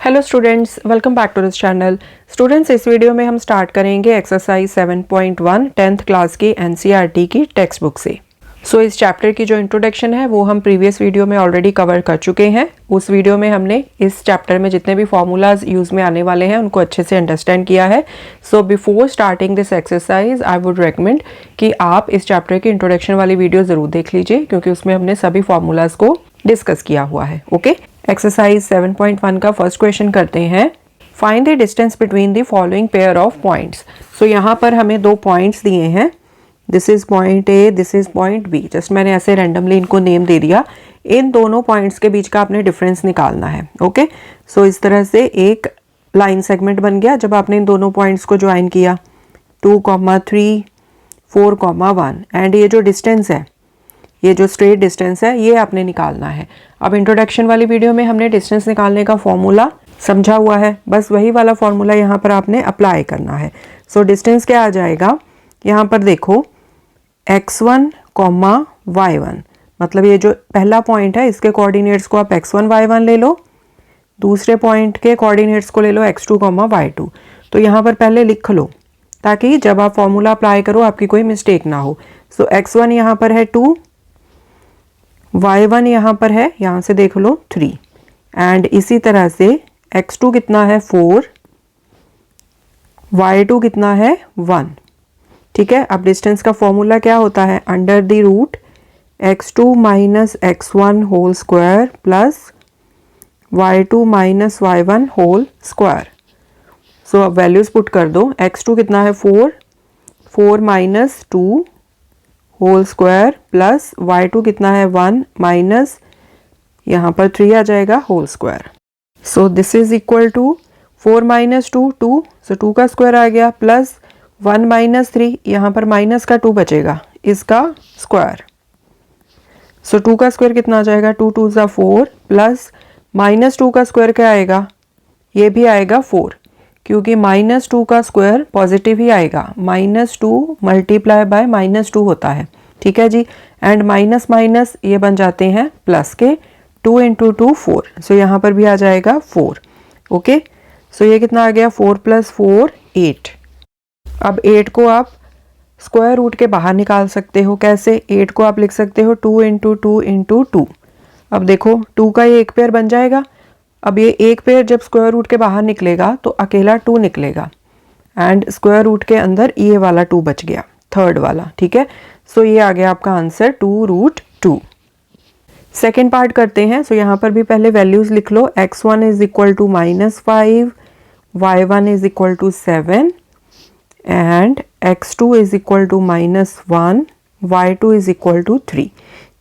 Hello students, welcome back to this channel. Students, इस video में हम स्टार्ट करेंगे एक्सरसाइज 7.1 10th क्लास की एनसीईआरटी की टेक्स्ट बुक से। इस चैप्टर की जो इंट्रोडक्शन है वो हम प्रीवियस वीडियो में ऑलरेडी कवर कर चुके हैं। उस वीडियो में हमने इस चैप्टर में जितने भी फॉर्मूलाज यूज़ में आने वाले हैं उनको अच्छे से अंडरस्टैंड किया है। So before starting this exercise I would recommend कि आप इस चैप्टर की इंट्रोडक्शन वाली वीडियो ज़रूर देख लीजिए, क्योंकि उसमें हमने सभी फॉर्मूलाज को डिस्कस किया हुआ है। ओके, एक्सरसाइज 7.1 का फर्स्ट क्वेश्चन करते हैं। Find the distance between the following pair of points. यहाँ पर हमें दो पॉइंट्स दिए हैं, this is point A, this is point B. Just मैंने ऐसे रैंडमली इनको नेम दे दिया। इन दोनों पॉइंट्स के बीच का आपने डिफरेंस निकालना है। ओके, इस तरह से एक लाइन सेगमेंट बन गया जब आपने इन दोनों पॉइंट्स को ज्वाइन किया, 2,3, 4,1 एंड ये जो डिस्टेंस है, ये जो स्ट्रेट डिस्टेंस है, ये आपने निकालना है। अब इंट्रोडक्शन वाली वीडियो में हमने डिस्टेंस निकालने का फॉर्मूला समझा हुआ है, बस वही वाला फॉर्मूला यहाँ पर आपने अप्लाई करना है। डिस्टेंस क्या आ जाएगा, यहाँ पर देखो x1, y1, मतलब ये जो पहला पॉइंट है इसके कोऑर्डिनेट्स को आप x1, y1 ले लो, दूसरे पॉइंट के कोऑर्डिनेट्स को ले लो x2, y2। तो यहाँ पर पहले लिख लो ताकि जब आप फॉर्मूला अप्लाई करो आपकी कोई मिस्टेक ना हो। x1 यहाँ पर है 2, y1 यहाँ पर है, यहाँ से देख लो 3, एंड इसी तरह से x2 कितना है 4, y2 कितना है 1। ठीक है, अब डिस्टेंस का फॉर्मूला क्या होता है, under the root x2 minus x1 whole square plus y2 minus y1 whole square. अब वैल्यूज पुट कर दो, x2 कितना है 4, 4 minus 2 whole square plus y2 कितना है 1 माइनस यहाँ पर 3 आ जाएगा whole square. This is equal to 4 minus 2 2, 2 का स्क्वायर आ गया प्लस 1 माइनस 3, यहाँ पर माइनस का 2 बचेगा, इसका स्क्वायर। 2 का स्क्वायर कितना आ जाएगा, 2 2 ज़ा 4 प्लस माइनस 2 का स्क्वायर क्या आएगा, ये भी आएगा 4, क्योंकि माइनस 2 का स्क्वायर पॉजिटिव ही आएगा, -2 मल्टीप्लाई बाय -2 होता है। ठीक है जी, एंड माइनस माइनस ये बन जाते हैं प्लस के, 2 × 2 4, यहाँ पर भी आ जाएगा 4। ओके, ये कितना आ गया, 4 + 4 8। अब 8 को आप स्क्वायर रूट के बाहर निकाल सकते हो। कैसे, 8 को आप लिख सकते हो 2 × 2 × 2। अब देखो 2 का ये एक पेयर बन जाएगा। अब ये एक पेयर जब स्क्वायर रूट के बाहर निकलेगा तो अकेला 2 निकलेगा, एंड स्क्वायर रूट के अंदर ये वाला 2 बच गया, थर्ड वाला। ठीक है, ये आ गया आपका आंसर 2√2। सेकेंड पार्ट करते हैं। यहाँ पर भी पहले वैल्यूज लिख लो, x1 is equal to -5, y1 is equal to 7 and x2 is equal to -1, y2 is equal to 3।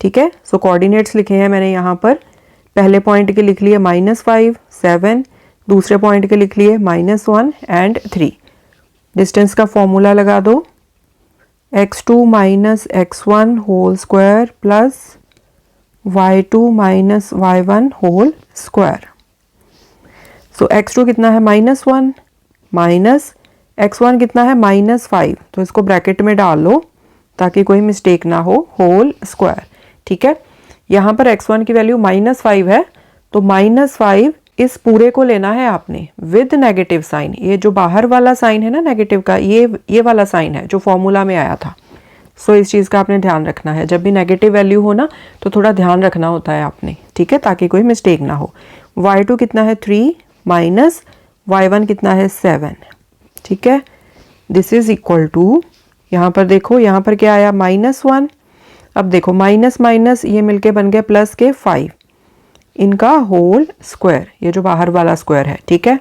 ठीक है, कोऑर्डिनेट्स लिखे हैं मैंने यहाँ पर। पहले पॉइंट के लिख लिए -5, 7, दूसरे पॉइंट के लिख लिए -1 एंड 3। डिस्टेंस का फॉर्मूला लगा दो, x2 minus x1 whole square plus y2 minus y1 whole square. x2 कितना है -1 माइनस x1 कितना है -5, तो इसको ब्रैकेट में डाल लो ताकि कोई मिस्टेक ना हो, होल स्क्वायर। ठीक है, यहाँ पर x1 की वैल्यू -5 है, तो -5 इस पूरे को लेना है आपने विद नेगेटिव साइन। ये जो बाहर वाला साइन है ना नेगेटिव का, ये वाला साइन है जो फॉर्मूला में आया था। इस चीज़ का आपने ध्यान रखना है, जब भी नेगेटिव वैल्यू हो ना तो थोड़ा ध्यान रखना होता है आपने। ठीक है, ताकि कोई मिस्टेक ना हो। y2 कितना है 3 माइनस y1 कितना है 7। ठीक है, दिस इज इक्वल टू, यहाँ पर देखो यहाँ पर क्या आया -1। अब देखो माइनस माइनस ये मिलके बन गया प्लस के 5, इनका होल स्क्वायर, ये जो बाहर वाला स्क्वायर है। ठीक है,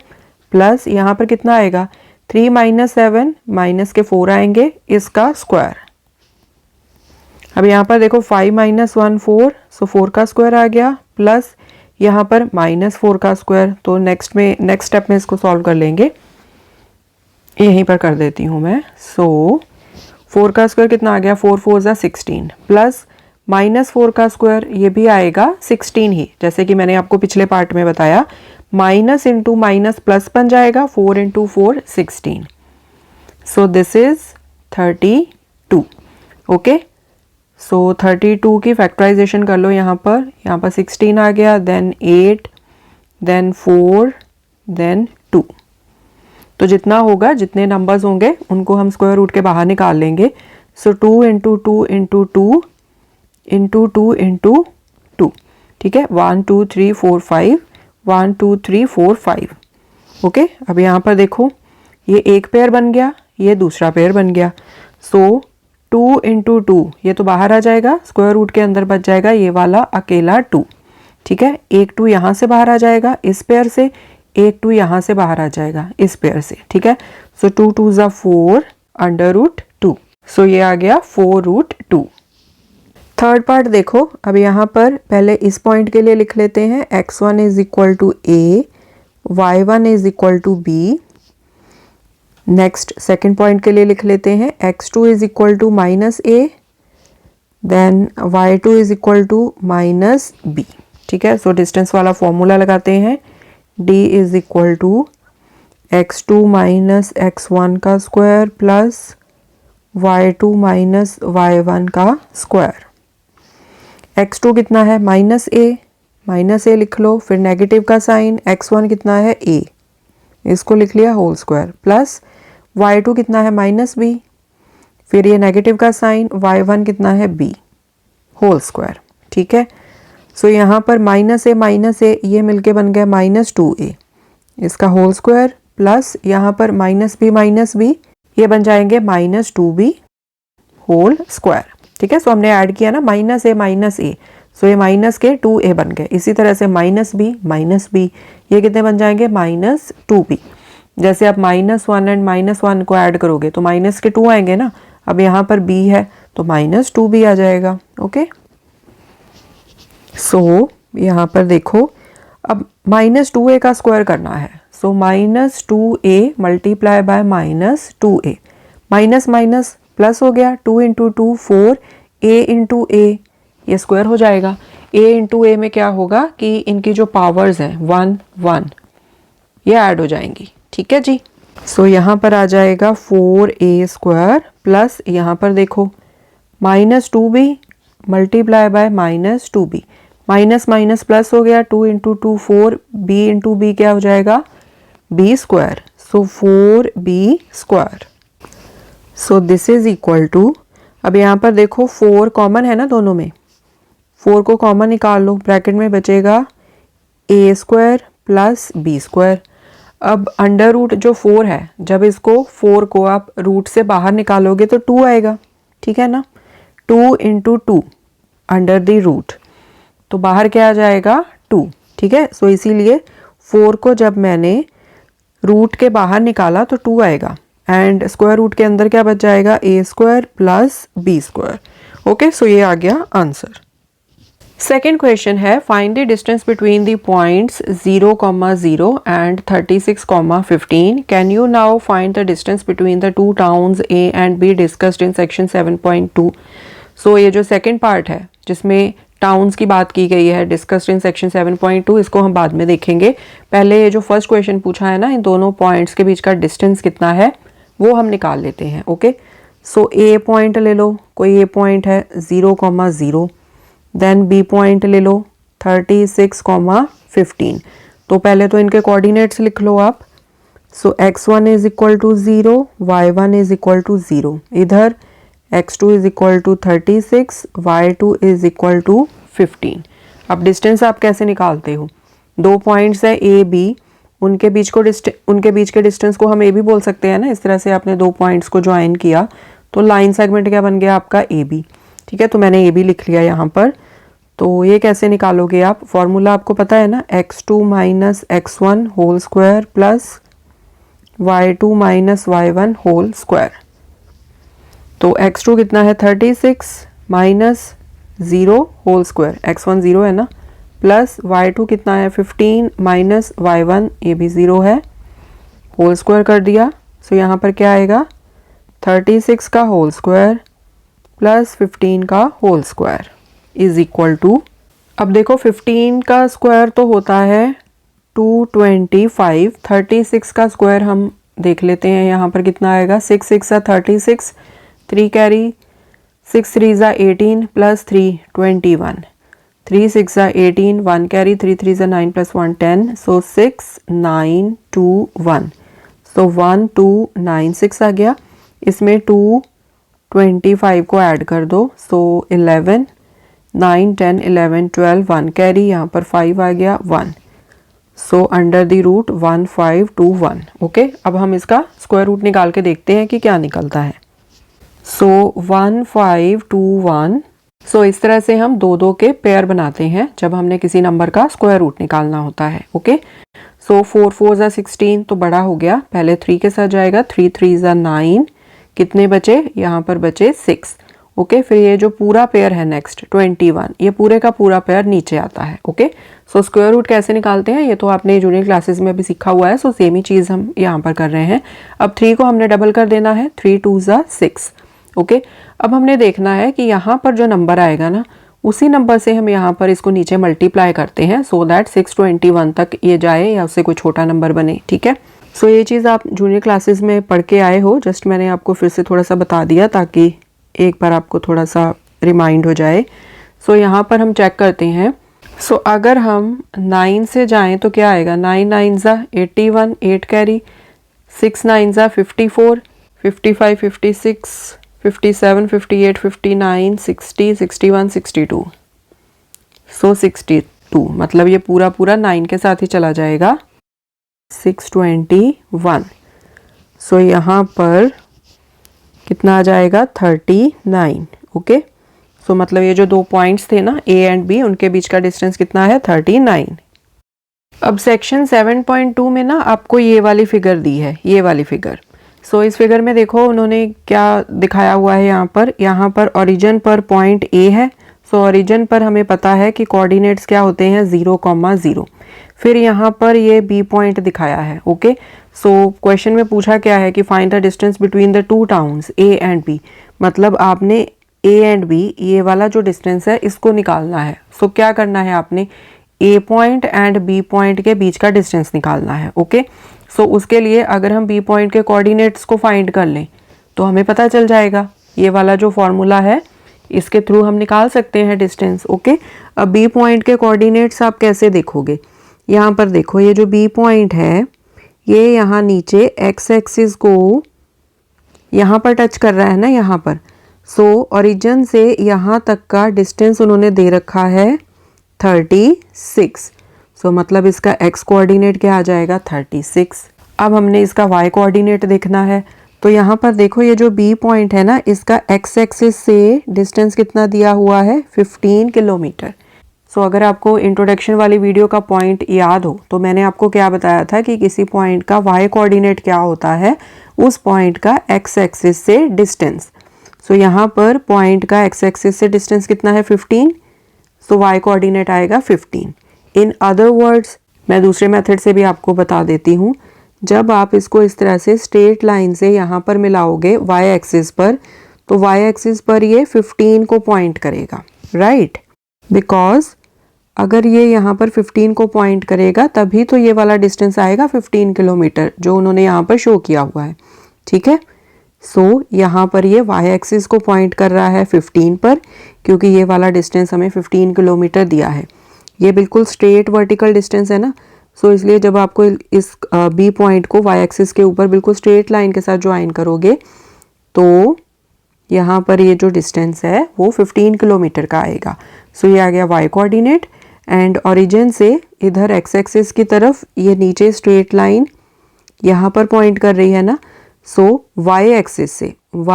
प्लस यहाँ पर कितना आएगा, 3 - 7 माइनस के 4 आएंगे, इसका स्क्वायर। अब यहाँ पर देखो 5 - 1 4, 4 का स्क्वायर आ गया, प्लस यहाँ पर -4 का स्क्वायर। तो नेक्स्ट स्टेप में इसको सॉल्व कर लेंगे, यहीं पर कर देती हूँ मैं। 4 का स्क्वायर कितना आ गया, 4 4 ज़ा 16 प्लस -4 का स्क्वायर, ये भी आएगा 16 ही, जैसे कि मैंने आपको पिछले पार्ट में बताया, माइनस इंटू माइनस प्लस बन जाएगा, 4 × 4 16। This is 32। ओके, 32 की फैक्टराइजेशन कर लो यहाँ पर 16 आ गया, देन 8, देन 4, देन 2। तो जितना होगा, जितने नंबर्स होंगे उनको हम स्क्वायर रूट के बाहर निकाल लेंगे। सो 2 इंटू 2 इंटू 2 इंटू 2 इंटू 2, ठीक है। 1 2 3 4 5, 1 2 3 4 5। ओके, अब यहाँ पर देखो, ये एक पेयर बन गया, ये दूसरा पेयर बन गया। सो 2 इंटू 2, ये तो बाहर आ जाएगा, स्क्वायर रूट के अंदर बच जाएगा ये वाला अकेला 2, ठीक है। एक 2 यहाँ से बाहर आ जाएगा इस पेयर से, एक 2 यहाँ से बाहर आ जाएगा इस पेयर से, ठीक है। सो 2 2 ज़ा 4 अंडर रूट 2। सो ये आ गया 4 रूट 2। थर्ड पार्ट देखो, अब यहाँ पर पहले इस पॉइंट के लिए लिख लेते हैं x1 is equal to a, y1 is equal to b। Next second point के लिए लिख लेते हैं x2 is equal to minus a, then y2 is equal to minus b, ठीक है। सो डिस्टेंस वाला फॉर्मूला लगाते हैं, d is equal to x2 minus x1 का square plus y2 minus y1 का स्क्वायर। x2 कितना है, माइनस ए लिख लो, फिर नेगेटिव का साइन, x1 कितना है a, इसको लिख लिया होल स्क्वायर, प्लस y2 कितना है माइनस b, फिर ये नेगेटिव का साइन, y1 कितना है b होल स्क्वायर, ठीक है। सो यहाँ पर माइनस ए ये मिलके बन गया माइनस 2a, इसका होल स्क्वायर, प्लस यहाँ पर माइनस बी ये बन जाएंगे माइनस 2b होल स्क्वायर, ठीक है। सो हमने ऐड किया ना माइनस ए, सो ये माइनस के 2a बन गए। इसी तरह से माइनस बी ये कितने बन जाएंगे, माइनस 2b। जैसे आप -1 एंड -1 को ऐड करोगे तो माइनस के 2 आएंगे ना, अब यहाँ पर b है तो माइनस 2b आ जाएगा। ओके, सो यहाँ पर देखो, अब माइनस 2a का स्क्वायर करना है। So minus 2a multiply by minus 2a, minus minus plus हो गया, 2 इंटू 2 4, a इंटू a ये स्क्वायर हो जाएगा। a इंटू a में क्या होगा कि इनकी जो पावर्स हैं 1 1 ये ऐड हो जाएंगी, ठीक है जी। सो यहाँ पर आ जाएगा 4a स्क्वायर प्लस यहाँ पर देखो minus 2b multiply by minus 2b, minus minus plus हो गया, 2 इंटू 2 4, b इंटू b क्या हो जाएगा, b square. So 4b square. So this is equal to, अब यहाँ पर देखो 4 कॉमन है ना दोनों में, 4 को कॉमन निकाल लो, ब्रैकेट में बचेगा a square plus b square. अब अंडर रूट जो 4 है, जब इसको 4 को आप रूट से बाहर निकालोगे तो 2 आएगा, ठीक है ना। 2 इंटू 2 अंडर द रूट, तो बाहर क्या आ जाएगा 2, ठीक है। सो इसीलिए 4 को जब मैंने रूट के बाहर निकाला तो 2 आएगा, एंड स्क्वायर रूट के अंदर क्या बच जाएगा, a square plus b square. Okay, so ये आ गया आंसर। सेकेंड क्वेश्चन है, find the distance between the points 0, 0 and 36, 15। Can you now find the distance between the two towns A and B discussed in section 7.2। सो ये जो second part है जिसमें towns की बात की गई है डिस्कस्ड इन सेक्शन 7.2, इसको हम बाद में देखेंगे। पहले ये जो फर्स्ट क्वेश्चन पूछा है ना, इन दोनों पॉइंट्स के बीच का डिस्टेंस कितना है वो हम निकाल लेते हैं। ओके, सो A पॉइंट ले लो, कोई A पॉइंट है 0, 0, देन B पॉइंट ले लो 36, 15। तो पहले तो इनके कोऑर्डिनेट्स लिख लो आप। So x1 is equal to 0, y1 is equal to 0, इधर x2 is equal to 36, y2 is equal to 15। अब डिस्टेंस आप कैसे निकालते हो, दो पॉइंट्स है A B, उनके बीच के डिस्टेंस को हम A भी बोल सकते हैं ना। इस तरह से आपने दो पॉइंट्स को ज्वाइन किया तो लाइन सेगमेंट क्या बन गया आपका AB, ठीक है। तो मैंने AB लिख लिया यहाँ पर। तो ये कैसे निकालोगे आप, फॉर्मूला आपको पता है ना, x2 minus x1 whole square plus y2 minus y1 whole square. तो x2 कितना है 36 माइनस 0 होल स्क्वायर, x1 0 है ना, प्लस y2 कितना है 15 माइनस y1, ये भी 0 है, होल स्क्वायर कर दिया। सो यहाँ पर क्या आएगा 36 का होल स्क्वायर प्लस 15 का whole square is equal to, अब देखो 15 का स्क्वायर तो होता है 225, 36 का स्क्वायर हम देख लेते हैं यहाँ पर कितना आएगा, 6 6 36, 3 कैरी, 6 3 18 प्लस 3 21, 3 6 18, 1 कैरी, 3 3 9 + 1 10, सो 6 9 2 1, सो 1 2 9 6 आ गया। इसमें 2 25 को ऐड कर दो, सो 11 9 10 11 12, 1 कैरी, यहाँ पर 5 आ गया 1, so under the root 1 5 2 1। Okay, अब हम इसका स्क्वायर रूट निकाल के देखते हैं कि क्या निकलता है। सो 1 5 2 1, सो इस तरह से हम दो दो के पेयर बनाते हैं जब हमने किसी नंबर का स्क्वायर रूट निकालना होता है। ओके, सो 4 4 16, तो बड़ा हो गया, पहले 3 के साथ जाएगा, 3 3 9, कितने बचे, यहाँ पर बचे 6। ओके, फिर ये जो पूरा पेयर है नेक्स्ट 21, ये पूरे का पूरा पेयर नीचे आता है। ओके, सो स्क्वायर रूट कैसे निकालते हैं ये तो आपने जूनियर क्लासेस में भी सीखा हुआ है, सो सेम ही चीज़ हम यहाँ पर कर रहे हैं। अब 3 को हमने डबल कर देना है, 3 2 6। ओके, अब हमने देखना है कि यहाँ पर जो नंबर आएगा ना, उसी नंबर से हम यहाँ पर इसको नीचे मल्टीप्लाई करते हैं, सो दैट 621 तक ये जाए या उससे कोई छोटा नंबर बने। ठीक है, सो ये चीज़ आप जूनियर क्लासेस में पढ़ के आए हो, जस्ट मैंने आपको फिर से थोड़ा सा बता दिया ताकि एक बार आपको थोड़ा सा रिमाइंड हो जाए। सो यहाँ पर हम चेक करते हैं। सो अगर हम 9 से जाएं तो क्या आएगा, 9 9 81, 8 कैरी, 6 9 54, 55 56 57 58 59 60 61 62, सो 62, मतलब ये पूरा पूरा 9 के साथ ही चला जाएगा, 621। सो यहाँ पर कितना आ जाएगा, 39। ओके, सो मतलब ये जो दो पॉइंट्स थे ना, ए एंड बी, उनके बीच का डिस्टेंस कितना है, 39। अब सेक्शन 7.2 में ना आपको ये वाली फिगर दी है, ये वाली फिगर। सो इस फिगर में देखो उन्होंने क्या दिखाया हुआ है, यहाँ पर ओरिजिन पर पॉइंट ए है। सो ओरिजिन पर हमें पता है कि कोऑर्डिनेट्स क्या होते हैं, 0,0। फिर यहाँ पर ये बी पॉइंट दिखाया है। ओके, सो क्वेश्चन में पूछा क्या है कि find the distance between the two towns A and B, मतलब आपने ए एंड बी, ये वाला जो डिस्टेंस है इसको निकालना है। सो क्या करना है, आपने ए पॉइंट एंड बी पॉइंट के बीच का डिस्टेंस निकालना है। ओके, सो उसके लिए अगर हम बी पॉइंट के कोऑर्डिनेट्स को फाइंड कर लें तो हमें पता चल जाएगा, ये वाला जो फॉर्मूला है इसके थ्रू हम निकाल सकते हैं डिस्टेंस। ओके, अब बी पॉइंट के कोऑर्डिनेट्स आप कैसे देखोगे, यहाँ पर देखो, ये जो बी पॉइंट है ये यहाँ नीचे एक्स एक्सिस को यहाँ पर टच कर रहा है ना, यहाँ पर। सो ओरिजिन से यहाँ तक का डिस्टेंस उन्होंने दे रखा है 36। सो मतलब इसका x कोऑर्डिनेट क्या आ जाएगा, 36। अब हमने इसका y कोऑर्डिनेट देखना है, तो यहाँ पर देखो ये जो B पॉइंट है ना, इसका x एक्सिस से डिस्टेंस कितना दिया हुआ है, 15 किलोमीटर। सो अगर आपको इंट्रोडक्शन वाली वीडियो का पॉइंट याद हो तो मैंने आपको क्या बताया था कि किसी पॉइंट का y कोऑर्डिनेट क्या होता है, उस पॉइंट का x एक्सिस से डिस्टेंस। सो यहाँ पर पॉइंट का x एक्सिस से डिस्टेंस कितना है, 15। सो y कोऑर्डिनेट आएगा 15। इन अदर वर्ड्स, मैं दूसरे मेथड से भी आपको बता देती हूँ, जब आप इसको इस तरह से स्ट्रेट लाइन से यहाँ पर मिलाओगे y एक्सिस पर, तो y एक्सिस पर ये 15 को पॉइंट करेगा, राइट। बिकॉज अगर ये यहाँ पर 15 को पॉइंट करेगा तभी तो ये वाला डिस्टेंस आएगा 15 किलोमीटर जो उन्होंने यहाँ पर शो किया हुआ है। ठीक है, सो यहाँ पर ये y एक्सिस को पॉइंट कर रहा है 15 पर, क्योंकि ये वाला डिस्टेंस हमें 15 किलोमीटर दिया है। ये बिल्कुल स्ट्रेट वर्टिकल डिस्टेंस है ना, सो इसलिए जब आपको इस बी पॉइंट को y एक्सिस के ऊपर बिल्कुल स्ट्रेट लाइन के साथ ज्वाइन करोगे तो यहाँ पर ये जो डिस्टेंस है वो 15 किलोमीटर का आएगा। सो ये आ गया y कोऑर्डिनेट, एंड ओरिजिन से इधर x एक्सिस की तरफ ये नीचे स्ट्रेट लाइन यहाँ पर पॉइंट कर रही है ना, सो y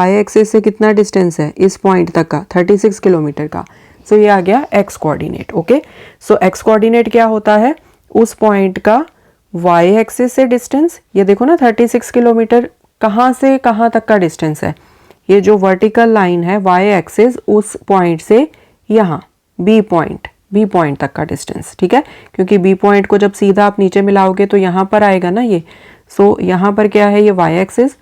एक्सिस से कितना डिस्टेंस है इस पॉइंट तक का, 36 किलोमीटर का। सो ये आ गया x कोऑर्डिनेट। ओके, सो x कोऑर्डिनेट क्या होता है, उस पॉइंट का y एक्सिस से डिस्टेंस, ये देखो ना 36 किलोमीटर कहाँ से कहाँ तक का डिस्टेंस है, ये जो वर्टिकल लाइन है y एक्सिस, उस पॉइंट से यहाँ b पॉइंट तक का डिस्टेंस। ठीक है, क्योंकि b पॉइंट को जब सीधा आप नीचे मिलाओगे तो यहाँ पर आएगा ना ये। सो यहाँ पर क्या है, ये y एक्सिस,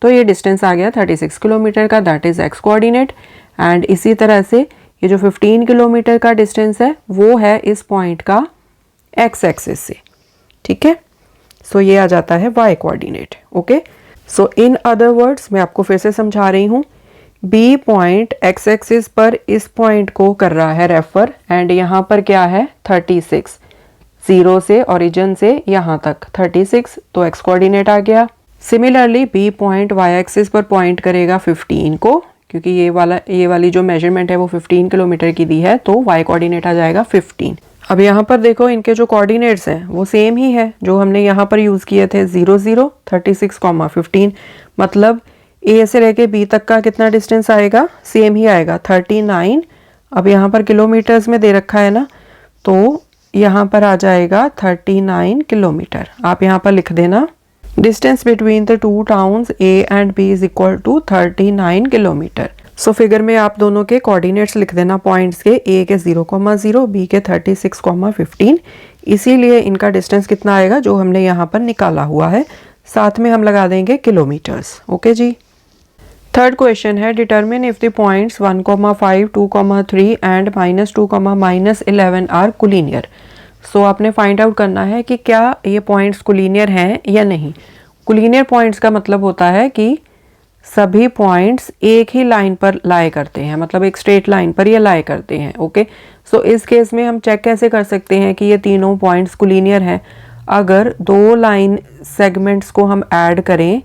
तो ये डिस्टेंस आ गया 36 किलोमीटर का, that is x coordinate. And इसी तरह से ये जो 15 किलोमीटर का डिस्टेंस है वो है इस पॉइंट का x एक्सिस से। ठीक है, सो ये आ जाता है y coordinate. Okay, so in other words मैं आपको फिर से समझा रही हूँ बी पॉइंट एक्स एक्सिस पर इस पॉइंट को कर रहा है रेफर, एंड यहाँ पर क्या है 36, जीरो से ओरिजिन से यहाँ तक 36, तो एक्स कोऑर्डिनेट आ गया। Similarly B point y axis पर पॉइंट करेगा 15 को, क्योंकि ये वाली जो मेजरमेंट है वो 15 किलोमीटर की दी है, तो वाई कोऑर्डिनेट आ जाएगा 15। अब यहाँ पर देखो इनके जो कोऑर्डिनेट्स हैं वो सेम ही है जो हमने यहाँ पर यूज़ किए थे, 0 0 36, 15, मतलब ए से लेके बी तक का कितना डिस्टेंस आएगा, सेम ही आएगा 39। अब यहाँ पर किलोमीटर्स में दे रखा है ना, तो यहाँ पर आ जाएगा 39 किलोमीटर। आप यहाँ पर लिख देना distance between the two towns A and B is equal to 39 kilometre. So figure में आप दोनों के कोऑर्डिनेट्स लिख देना पॉइंट्स के, ए के 0,0, बी के 36,15। इसीलिए इनका डिस्टेंस कितना आएगा जो हमने यहाँ पर निकाला हुआ है, साथ में हम लगा देंगे किलोमीटर्स। ओके जी। थर्ड क्वेश्चन है, determine if the points 1,5, 2,3 and -2, -11 are collinear. So आपने फाइंड आउट करना है कि क्या ये पॉइंट्स कोलिनियर हैं या नहीं। कोलिनियर पॉइंट्स का मतलब होता है कि सभी पॉइंट्स एक ही लाइन पर लाए करते हैं, मतलब एक स्ट्रेट लाइन पर ये लाए करते हैं। ओके, सो इस केस में हम चेक कैसे कर सकते हैं कि ये तीनों पॉइंट्स कोलिनियर हैं। अगर दो लाइन सेगमेंट्स को हम ऐड करें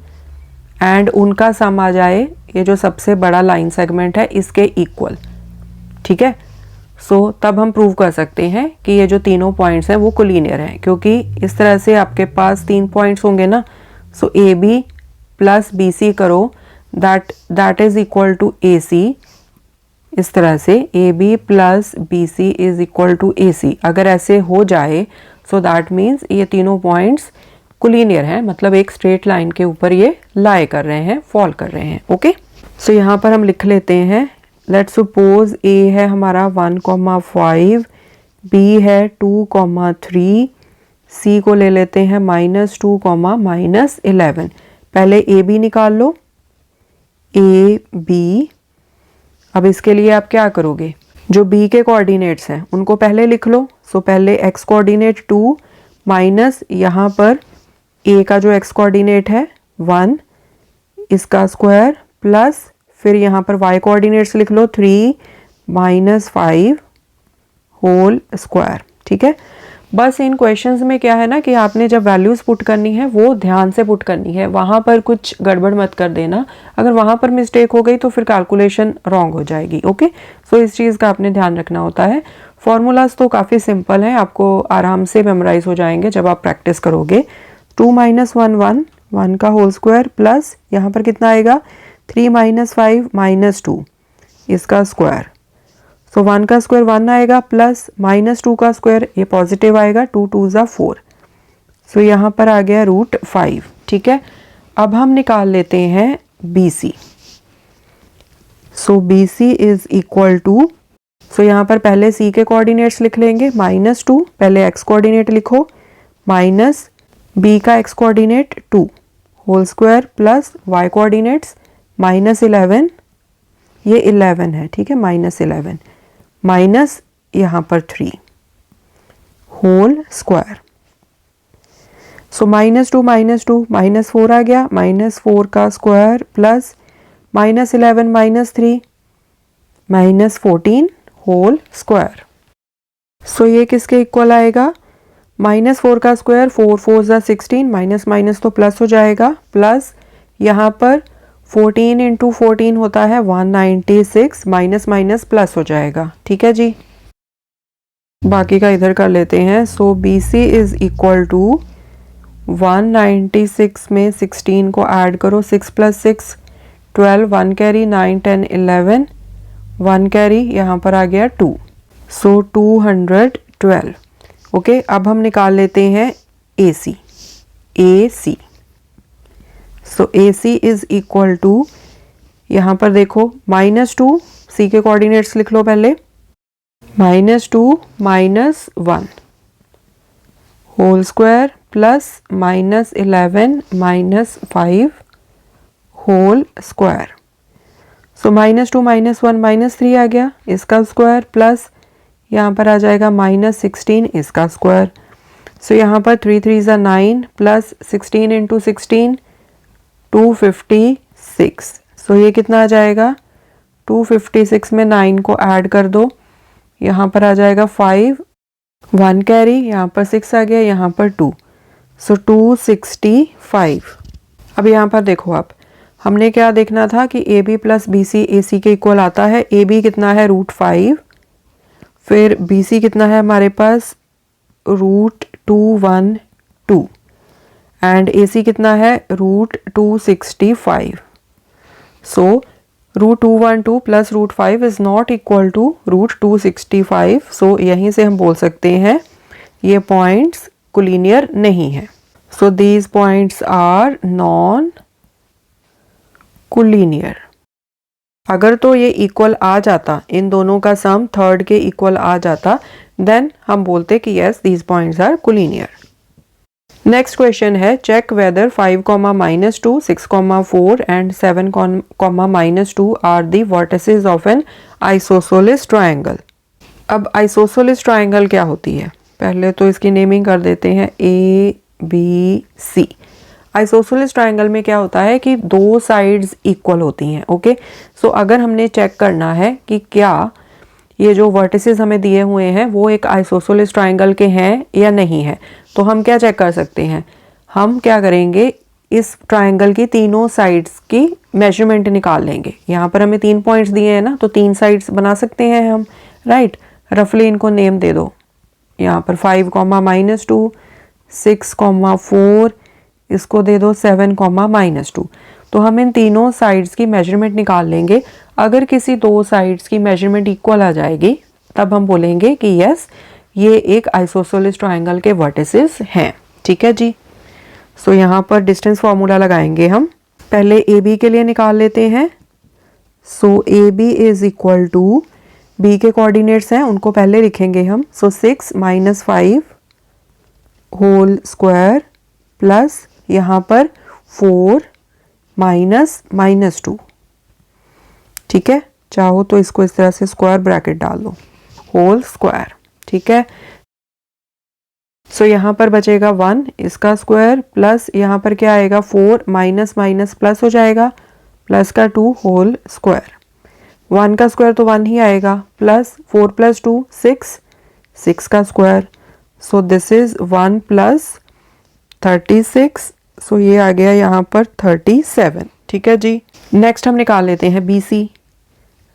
एंड उनका सम आ जाए, ये जो सबसे बड़ा लाइन सेगमेंट है इसके इक्वल, ठीक है, सो तब हम प्रूव कर सकते हैं कि ये जो तीनों पॉइंट्स हैं वो कोलिनियर हैं। क्योंकि इस तरह से आपके पास 3 पॉइंट्स होंगे ना, so A B plus B C करो, that is equal to A C. इस तरह से A B plus B C is equal to A C अगर ऐसे हो जाए, सो दैट मीन्स ये तीनों पॉइंट्स कोलिनियर हैं, मतलब एक स्ट्रेट लाइन के ऊपर ये लाए कर रहे हैं, फॉल कर रहे हैं। ओके, सो यहाँ पर हम लिख लेते हैं, लेट्स सपोज ए है हमारा 1,5, बी है 2,3, सी को ले लेते हैं -2, -11। पहले ए बी निकाल लो, ए बी। अब इसके लिए आप क्या करोगे, जो बी के कोऑर्डिनेट्स हैं उनको पहले लिख लो। सो पहले एक्स कोऑर्डिनेट 2 माइनस यहाँ पर ए का जो एक्स कोऑर्डिनेट है 1, इसका स्क्वायर, प्लस फिर यहाँ पर वाई कोऑर्डिनेट्स लिख लो 3 -5 होल स्क्वायर। ठीक है, बस इन क्वेश्चंस में क्या है ना कि आपने जब वैल्यूज पुट करनी है वो ध्यान से पुट करनी है, वहाँ पर कुछ गड़बड़ मत कर देना। अगर वहाँ पर मिस्टेक हो गई तो फिर कैलकुलेशन रॉन्ग हो जाएगी। ओके, सो इस चीज़ का आपने ध्यान रखना होता है। फॉर्मूलाज तो काफ़ी सिंपल हैं, आपको आराम से मेमोराइज हो जाएंगे जब आप प्रैक्टिस करोगे। 2 - 1 1, 1 का होल स्क्वायर, प्लस यहाँ पर कितना आएगा 3 - 5 -2 इसका स्क्वायर। सो 1 का स्क्वायर 1 आएगा, प्लस -2 का स्क्वायर ये पॉजिटिव आएगा, 2 2 ज़ा 4। सो यहाँ पर आ गया √5। ठीक है, अब हम निकाल लेते हैं BC। So BC is equal to, so यहाँ पर पहले C के कोऑर्डिनेट्स लिख लेंगे, -2, पहले x कोऑर्डिनेट लिखो, माइनस B का x coordinate 2 whole square, plus y coordinates -11, ये 11 है, ठीक है, -11 माइनस यहाँ पर 3 होल स्क्वायर। सो -2 -2 -4 आ गया, -4 का square, plus -11 -3 -14 whole square. So ये किसके इक्वल आएगा, -4 का स्क्वायर 4 4 ज़ा 16, माइनस माइनस तो प्लस हो जाएगा, प्लस यहाँ पर 14 × 14 होता है 196, माइनस माइनस प्लस हो जाएगा। ठीक है जी, बाकी का इधर कर लेते हैं। सो BC इज इक्वल टू 196 में 16 को ऐड करो, 6 + 6 12, 1 कैरी 9 10 11, 1 कैरी यहाँ पर आ गया 2, सो 212। ओके, अब हम निकाल लेते हैं AC। So AC is equal to, यहाँ पर देखो -2, C के कोऑर्डिनेट्स लिख लो पहले, -2 -1 whole square, plus -11 -5 whole square. So -2 -1 -3 आ गया, इसका स्क्वायर, प्लस यहाँ पर आ जाएगा -16 इसका स्क्वायर। सो यहाँ पर 3 3 ज़ा 9, प्लस 16 × 16 256। सो ये कितना आ जाएगा 256 में 9 को ऐड कर दो, यहाँ पर आ जाएगा 5, 1 कैरी, यहाँ पर 6 आ गया, यहाँ पर 2, सो 265। अब यहाँ पर देखो आप, हमने क्या देखना था कि A B plus B C A C के इक्वल आता है। ए बी कितना है √5, फिर बी सी कितना है हमारे पास √212 एंड ए सी कितना है √265। So √212 plus √5 is not equal to √265। So यहीं से हम बोल सकते हैं ये पॉइंट्स कोलिनियर नहीं है। So these points are non collinear. अगर तो ये इक्वल आ जाता, इन दोनों का सम थर्ड के इक्वल आ जाता, देन हम बोलते कि yes these points are collinear. Next question है check whether 5, -2, 6, 4 and 7, -2 are the vertices of an isosceles triangle. अब आइसोसेलेस ट्रायंगल क्या होती है, पहले तो इसकी नेमिंग कर देते हैं ABC। आइसोसेलेस ट्रायंगल में क्या होता है कि दो साइड्स इक्वल होती हैं। ओके, सो अगर हमने चेक करना है कि क्या ये जो वर्टिसेस हमें दिए हुए हैं वो एक आइसोसेलेस ट्रायंगल के हैं या नहीं है, तो हम क्या चेक कर सकते हैं, हम क्या करेंगे इस ट्रायंगल की तीनों साइड्स की मेजरमेंट निकाल लेंगे। यहाँ पर हमें 3 पॉइंट्स दिए हैं ना, तो 3 साइड्स बना सकते हैं हम, राइट। रफली इनको नेम दे दो, यहाँ पर 5, -2, 6, 4, इसको दे दो 7, -2। तो हम इन तीनों साइड्स की मेजरमेंट निकाल लेंगे। अगर किसी दो साइड्स की मेजरमेंट इक्वल आ जाएगी तब हम बोलेंगे कि यस ये एक आइसोसेलेस ट्रायंगल के वर्टिसेस हैं। ठीक है जी। सो यहाँ पर डिस्टेंस फार्मूला लगाएंगे हम। पहले ए बी के लिए निकाल लेते हैं। So A B is equal to, B के कोऑर्डिनेट्स हैं उनको पहले लिखेंगे हम। सो 6 - 5 होल स्क्वायर प्लस यहाँ पर 4 -2। ठीक है, चाहो तो इसको इस तरह से स्क्वायर ब्रैकेट डाल दो, होल स्क्वायर। ठीक है, सो यहाँ पर बचेगा 1 इसका स्क्वायर प्लस यहाँ पर क्या आएगा 4 माइनस प्लस हो जाएगा, प्लस का 2 होल स्क्वायर। 1 का स्क्वायर तो 1 ही आएगा, प्लस 4 + 2 6, 6 का स्क्वायर। So this is 1 + 36। सो ये आ गया यहाँ पर 37। ठीक है जी। नेक्स्ट हम निकाल लेते हैं बी सी।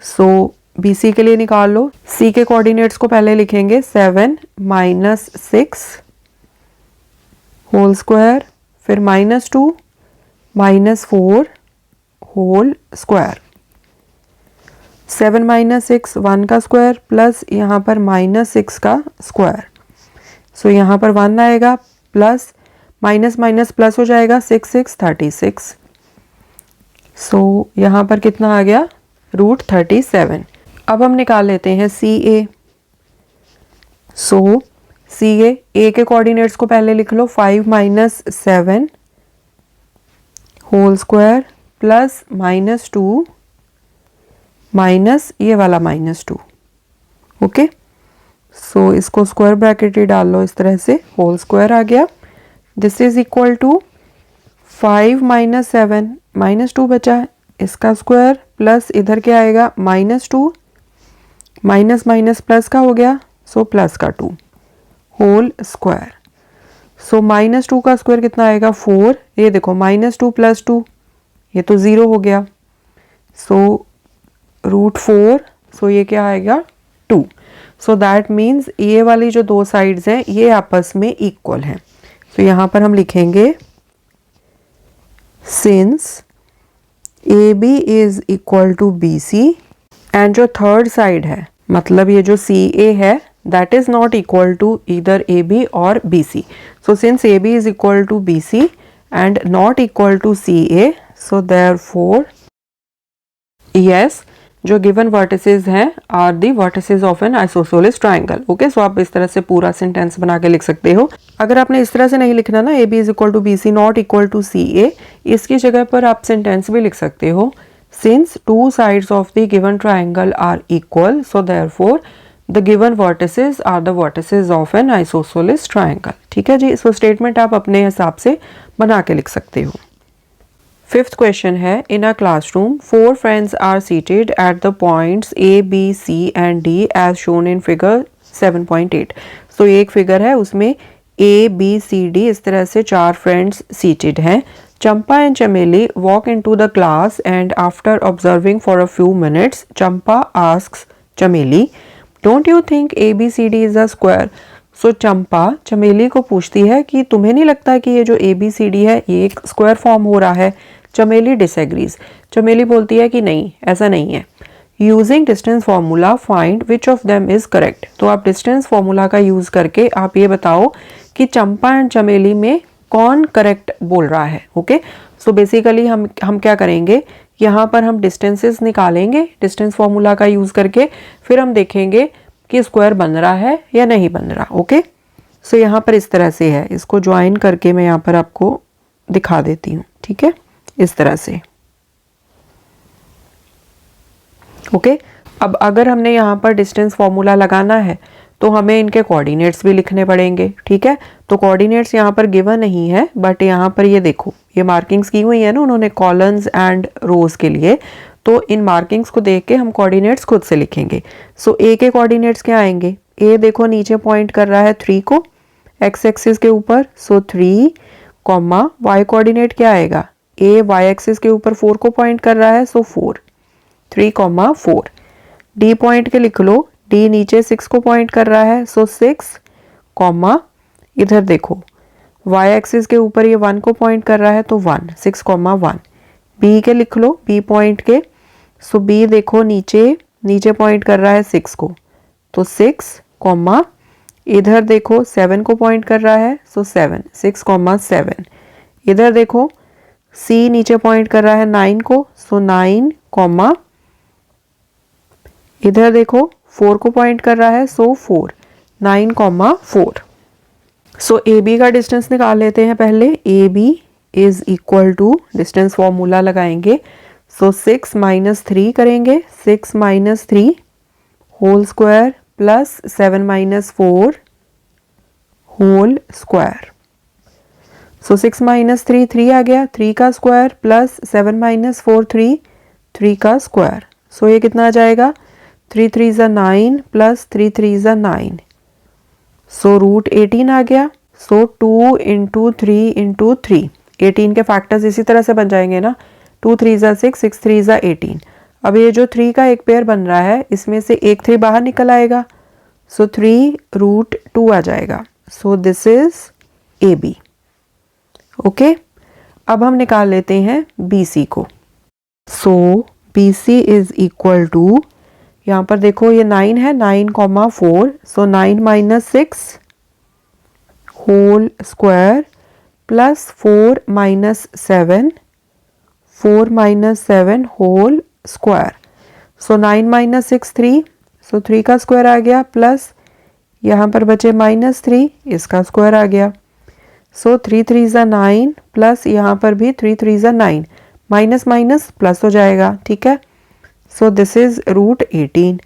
सो बी सी के लिए निकाल लो। सी के कोऑर्डिनेट्स को पहले लिखेंगे 7 - 6 होल स्क्वायर, फिर -2 -4 होल स्क्वायर। 7 - 6 1 का स्क्वायर प्लस यहाँ पर -6 का स्क्वायर। सो यहाँ पर 1 आएगा, प्लस माइनस प्लस हो जाएगा 6 6 36। सो यहाँ पर कितना आ गया √37। अब हम निकाल लेते हैं सी ए। सो सी ए के कोऑर्डिनेट्स को पहले लिख लो 5 - 7 होल स्क्वायर प्लस -2 माइनस ये वाला -2। ओके, सो इसको स्क्वायर ब्रैकेट ही डाल लो इस तरह से, होल स्क्वायर आ गया। दिस इज इक्वल टू 5 - 7 -2 बचा, इसका स्क्वायर प्लस इधर क्या आएगा -2 माइनस प्लस का हो गया, सो प्लस का 2 होल स्क्वायर। सो -2 का स्क्वायर कितना आएगा 4। ये देखो -2 + 2 ये तो 0 हो गया, सो √4। सो ये क्या आएगा 2। सो दैट मीन्स ये वाली जो दो साइड्स हैं ये आपस में इक्वल हैं। तो यहाँ पर हम लिखेंगे since A B is equal to B C and जो थर्ड साइड है मतलब ये जो सी ए है that is not equal to either A B और B C. So since A B is equal to B C and not equal to C A, so therefore yes जो given vertices हैं are the vertices of an isosceles triangle. Okay, so आप इस तरह से पूरा sentence बना के लिख सकते हो। अगर आपने इस तरह से नहीं लिखना ना, A B is equal to B C not equal to C A, इसकी जगह पर आप सेंटेंस भी लिख सकते हो since 2 sides of the given triangle are equal, so therefore the given vertices are the vertices of an isosceles triangle. ठीक है जी, सो स्टेटमेंट आप अपने हिसाब से बना के लिख सकते हो। फिफ्थ क्वेश्चन है, in a classroom 4 friends are seated at the points A, B, C and D as shown in figure 7.8। So ये एक फिगर है, उसमें A, B, C, D इस तरह से 4 फ्रेंड्स सीटेड हैं। Champa and Chameli walk into the class and after observing for a few minutes Champa asks Chameli, don't you think ABCD is a square. So Champa Chameli को पूछती है कि तुम्हें नहीं लगता कि ये जो ABCD है ये एक स्क्वायर फॉर्म हो रहा है। चमेली डिसएग्रीज। चमेली बोलती है कि नहीं, ऐसा नहीं है। Using distance formula find which of them is correct. तो आप डिस्टेंस फॉर्मूला का यूज करके आप ये बताओ कि चंपा एंड चमेली में कौन करेक्ट बोल रहा है। ओके, सो बेसिकली हम क्या करेंगे, यहाँ पर हम डिस्टेंसेस निकालेंगे डिस्टेंस फॉर्मूला का यूज करके, फिर हम देखेंगे कि स्क्वायर बन रहा है या नहीं बन रहा। ओके, सो यहाँ पर इस तरह से है, इसको ज्वाइन करके मैं यहाँ पर आपको दिखा देती हूँ। ठीक है, इस तरह से। ओके, अब अगर हमने यहाँ पर डिस्टेंस फॉर्मूला लगाना है तो हमें इनके कोऑर्डिनेट्स भी लिखने पड़ेंगे। ठीक है, तो कोऑर्डिनेट्स यहाँ पर गिवन नहीं है, बट यहाँ पर ये देखो, ये मार्किंग्स की हुई है ना उन्होंने कॉलम्स एंड रोज के लिए, तो इन मार्किंग्स को देख के हम कोऑर्डिनेट्स खुद से लिखेंगे। सो ए के कोऑर्डिनेट्स क्या आएंगे, ए देखो नीचे पॉइंट कर रहा है 3 को एक्स एक्सिस के ऊपर, सो 3 कॉमा वाई कोऑर्डिनेट क्या आएगा, ए वाई एक्सिस के ऊपर 4 को पॉइंट कर रहा है, सो 4 3,4। डी पॉइंट के लिख लो, डी नीचे 6 को पॉइंट कर रहा है, सो 6 कॉमा इधर देखो वाई एक्सिस के ऊपर ये 1 को पॉइंट कर रहा है तो 1 6,1। बी के लिख लो, बी पॉइंट के, सो बी देखो नीचे पॉइंट कर रहा है 6 को, तो 6 कॉमा इधर देखो 7 को पॉइंट कर रहा है, सो 7 6,7। इधर देखो सी नीचे पॉइंट कर रहा है 9 को, सो 9 कॉमा इधर देखो 4 को पॉइंट कर रहा है, सो 4 9,4। सो ए बी का डिस्टेंस निकाल लेते हैं पहले। A B is equal to, distance formula लगाएंगे, सो 6 - 3 करेंगे, 6 - 3 whole square plus 7 - 4 whole square. So 6 - 3 3 आ गया, 3 का स्क्वायर प्लस 7 - 4 3 का स्क्वायर। सो ये कितना आ जाएगा, 3 3 ज़ा 9 प्लस 3 3 ज़ा 9, सो रूट 18 आ गया। सो 2 × 3 × 3, 18 के फैक्टर्स इसी तरह से बन जाएंगे ना, 2 3 ज़ा 6 6 3 ज़ा 18। अब ये जो 3 का एक पेयर बन रहा है इसमें से एक 3 बाहर निकल आएगा, सो 3√2 आ जाएगा। So this is A B. Okay, अब हम निकाल लेते हैं बी सी को। So B C is equal to, यहाँ पर देखो ये 9 है, 9,4, so 9 - 6 whole square plus 4 - 7 4 - 7 whole square. So 9 - 6 3, so 3 का स्क्वायर आ गया, प्लस यहाँ पर बचे -3 इसका स्क्वायर आ गया। सो 3 3 ज़ा 9 प्लस यहाँ पर भी 3 3 ज़ा 9, माइनस माइनस प्लस हो जाएगा। ठीक है, सो दिस इज √18,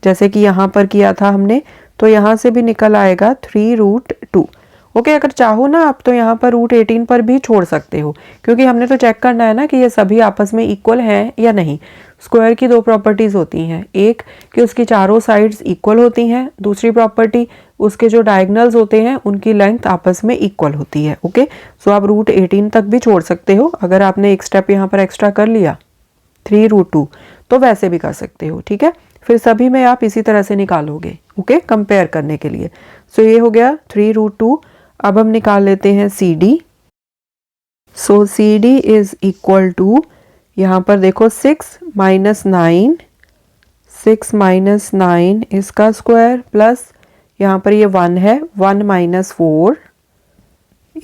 जैसे कि यहाँ पर किया था हमने, तो यहाँ से भी निकल आएगा 3√2। ओके, अगर चाहो ना आप तो यहाँ पर √18 पर भी छोड़ सकते हो, क्योंकि हमने तो चेक करना है ना कि ये सभी आपस में इक्वल हैं या नहीं। स्क्वायर की 2 प्रॉपर्टीज होती हैं, एक कि उसकी चारों साइड्स इक्वल होती हैं, दूसरी प्रॉपर्टी उसके जो डायगोनल्स होते हैं उनकी लेंथ आपस में इक्वल होती है। ओके, सो आप √18 तक भी छोड़ सकते हो, अगर आपने एक स्टेप यहाँ पर एक्स्ट्रा कर लिया 3√2 तो वैसे भी कर सकते हो। ठीक है, फिर सभी में आप इसी तरह से निकालोगे। ओके, कंपेयर करने के लिए। सो ये हो गया 3√2। अब हम निकाल लेते हैं C D. So C D is equal to, यहाँ पर देखो 6 - 9 6 - 9 इसका स्क्वायर प्लस यहाँ पर ये 1 है, 1 - 4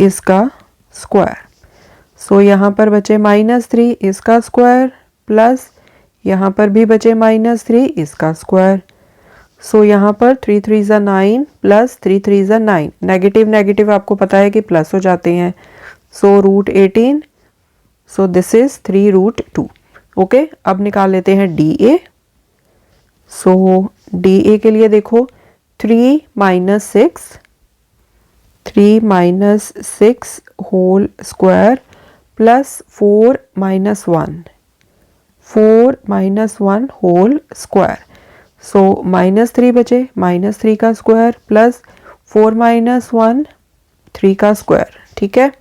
इसका स्क्वायर। सो यहाँ पर बचे -3 इसका स्क्वायर प्लस यहाँ पर भी बचे -3 इसका स्क्वायर। सो यहाँ पर 3 3 ज़ा 9 प्लस 3 3 ज़ा 9, नेगेटिव नेगेटिव आपको पता है कि प्लस हो जाते हैं, सो √18, सो दिस इज 3√2। ओके, अब निकाल लेते हैं D A. So D A के लिए देखो 3 - 6 whole square plus 4 minus 1, 4 minus 1 whole square. So -3 बचे, -3 का स्क्वायर प्लस 4 माइनस 1 3 का स्क्वायर। ठीक है,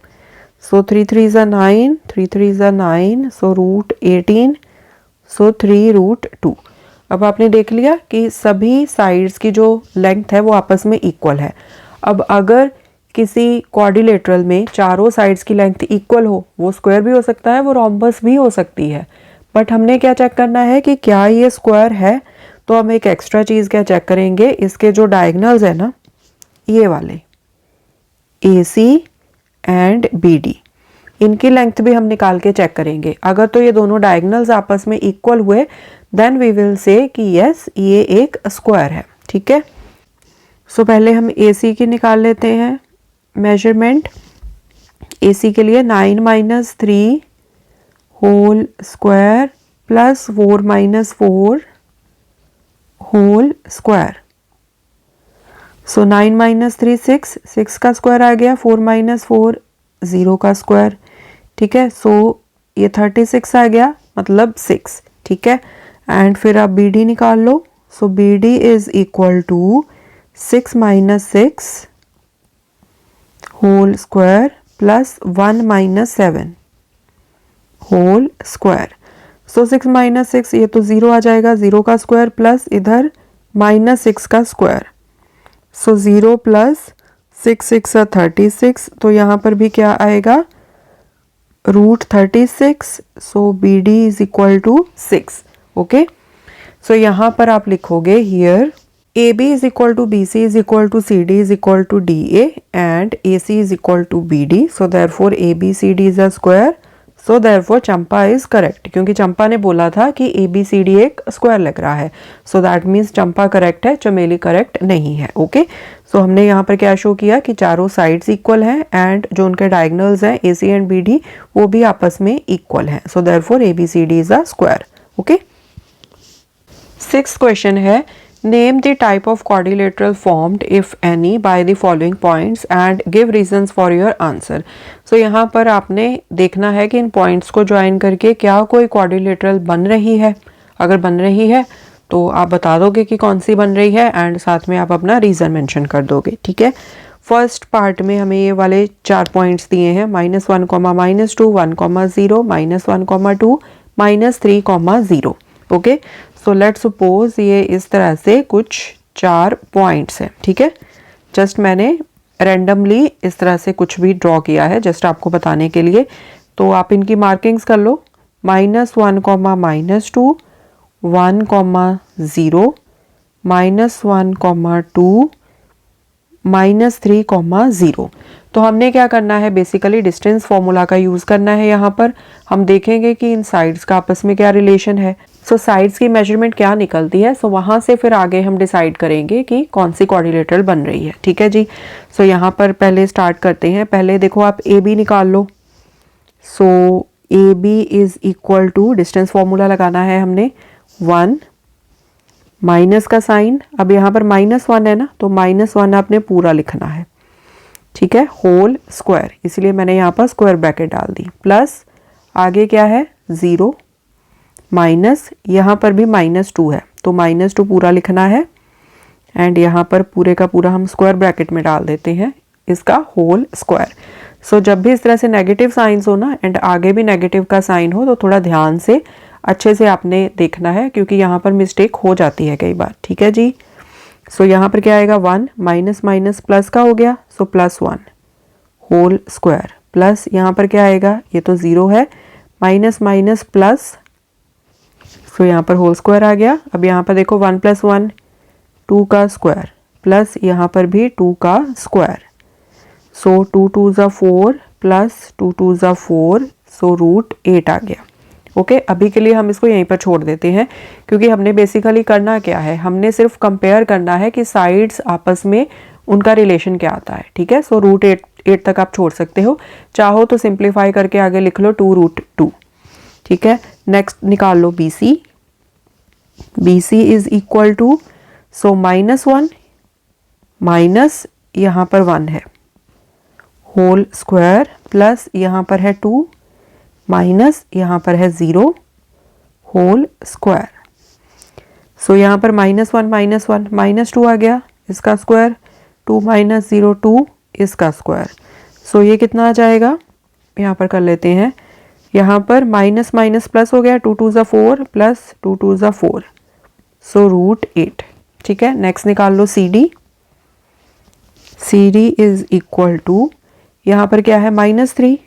सो 3 3 ज़ा 9, 3 3 ज़ा 9, सो रूट 18, सो 3 रूट 2। अब आपने देख लिया कि सभी साइड्स की जो लेंथ है वो आपस में इक्वल है। अब अगर किसी क्वाड्रिलेटरल में चारों साइड्स की लेंथ इक्वल हो, वो स्क्वायर भी हो सकता है, वो रोम्बस भी हो सकती है, बट हमने क्या चेक करना है कि क्या ये स्क्वायर है। तो हम एक एक्स्ट्रा चीज़ क्या चेक करेंगे, इसके जो डायगोनल्स है ना, ये वाले AC एंड BD, इनकी लेंथ भी हम निकाल के चेक करेंगे। अगर तो ये दोनों डायगोनल्स आपस में इक्वल हुए, देन वी विल से कि यस ये एक स्क्वायर है। ठीक है, सो पहले हम AC की निकाल लेते हैं मेजरमेंट। AC के लिए 9 minus 3 whole square plus 4 minus 4 whole square. So 9 minus 3 6, 6 का स्क्वायर आ गया, 4 माइनस 4 0 का स्क्वायर। ठीक है, सो ये 36 आ गया, मतलब 6। ठीक है, एंड फिर आप BD निकाल लो। So BD is equal to 6 minus 6 whole square plus 1 minus 7 whole square. So 6 minus 6, ये तो 0 आ जाएगा, 0 का स्क्वायर प्लस इधर माइनस 6 का स्क्वायर। सो 0 प्लस 6 6 36, तो यहाँ पर भी क्या आएगा, root 36। So BD is equal to 6। Okay, so यहाँ पर आप लिखोगे here AB is equal to BC is equal to CD is equal to DA and AC is equal to BD. So therefore ABCD is a square. So therefore Champa is correct, क्योंकि चंपा ने बोला था कि ABCD एक square लग रहा है। So that means Champa correct है, चमेली करेक्ट नहीं है। ओके, सो हमने यहाँ पर क्या शो किया कि चारों साइड्स इक्वल हैं एंड जो उनके डायगोनल्स हैं AC एंड BD वो भी आपस में इक्वल हैं। So therefore ABCD is a square. Okay, sixth question है, name the type of quadrilateral formed if any by the following points and give reasons for your answer. So यहाँ पर आपने देखना है कि इन पॉइंट्स को ज्वाइन करके क्या कोई क्वाड्रिलेटरल बन रही है। अगर बन रही है तो आप बता दोगे कि कौन सी बन रही है एंड साथ में आप अपना रीज़न मेंशन कर दोगे। ठीक है, फर्स्ट पार्ट में हमें ये वाले 4 पॉइंट्स दिए हैं, -1, -2, 1, 0, -1, 2, -3, 0। ओके, सो लेट्स सपोज ये इस तरह से कुछ 4 पॉइंट्स हैं। ठीक है, जस्ट मैंने रैंडमली इस तरह से कुछ भी ड्रॉ किया है जस्ट आपको बताने के लिए। तो आप इनकी मार्किंग्स कर लो, -1, -2, 1, -0, -1, 2, -3, 0। तो हमने क्या करना है, बेसिकली डिस्टेंस फॉर्मूला का यूज़ करना है। यहाँ पर हम देखेंगे कि इन साइड्स का आपस में क्या रिलेशन है। सो साइड्स की मेजरमेंट क्या निकलती है, सो वहाँ से फिर आगे हम डिसाइड करेंगे कि कौन सी क्वाड्रिलेटरल बन रही है। ठीक है जी, सो यहाँ पर पहले स्टार्ट करते हैं। पहले देखो आप AB निकाल लो। So AB is equal to, distance formula लगाना है हमने 1, माइनस का साइन, अब यहाँ पर -1 है ना, तो -1 आपने पूरा लिखना है। ठीक है, होल स्क्वायर, इसलिए मैंने यहाँ पर स्क्वायर ब्रैकेट डाल दी, प्लस आगे क्या है 0, माइनस यहाँ पर भी -2 है तो -2 पूरा लिखना है एंड यहाँ पर पूरे का पूरा हम स्क्वायर ब्रैकेट में डाल देते हैं इसका होल स्क्वायर। सो जब भी इस तरह से नेगेटिव साइंस हो ना एंड आगे भी नेगेटिव का साइन हो तो थोड़ा ध्यान से अच्छे से आपने देखना है, क्योंकि यहाँ पर मिस्टेक हो जाती है कई बार। ठीक है जी, सो यहाँ पर क्या आएगा 1, माइनस माइनस प्लस का हो गया, सो +1 होल स्क्वायर, प्लस यहाँ पर क्या आएगा, ये तो 0 है, माइनस माइनस प्लस, सो यहाँ पर होल स्क्वायर आ गया। अब यहाँ पर देखो 1 + 1 2 का स्क्वायर, प्लस यहाँ पर भी 2 का स्क्वायर, सो 2 2 ज़ा 4 प्लस 2 2 ज़ा 4, सो √8 आ गया। ओके, अभी के लिए हम इसको यहीं पर छोड़ देते हैं, क्योंकि हमने बेसिकली करना क्या है, हमने सिर्फ कंपेयर करना है कि साइड्स आपस में उनका रिलेशन क्या आता है। ठीक है, सो √8 तक आप छोड़ सकते हो, चाहो तो सिंप्लीफाई करके आगे लिख लो 2√2। ठीक है, नेक्स्ट निकाल लो BC। BC is equal to, so -1 minus यहाँ पर 1 है, होल स्क्वायर, प्लस यहाँ पर है 2 माइनस यहाँ पर है 0 होल स्क्वायर। सो यहाँ पर -1 -2 आ गया, इसका स्क्वायर, 2 - 0 2 इसका स्क्वायर। सो ये कितना आ जाएगा, यहाँ पर कर लेते हैं, यहाँ पर माइनस माइनस प्लस हो गया, 2 2 ज़ा 4 प्लस 2 2 ज़ा 4, सो √8। ठीक है, नेक्स्ट निकाल लो CD। CD is equal to, यहाँ पर क्या है -3,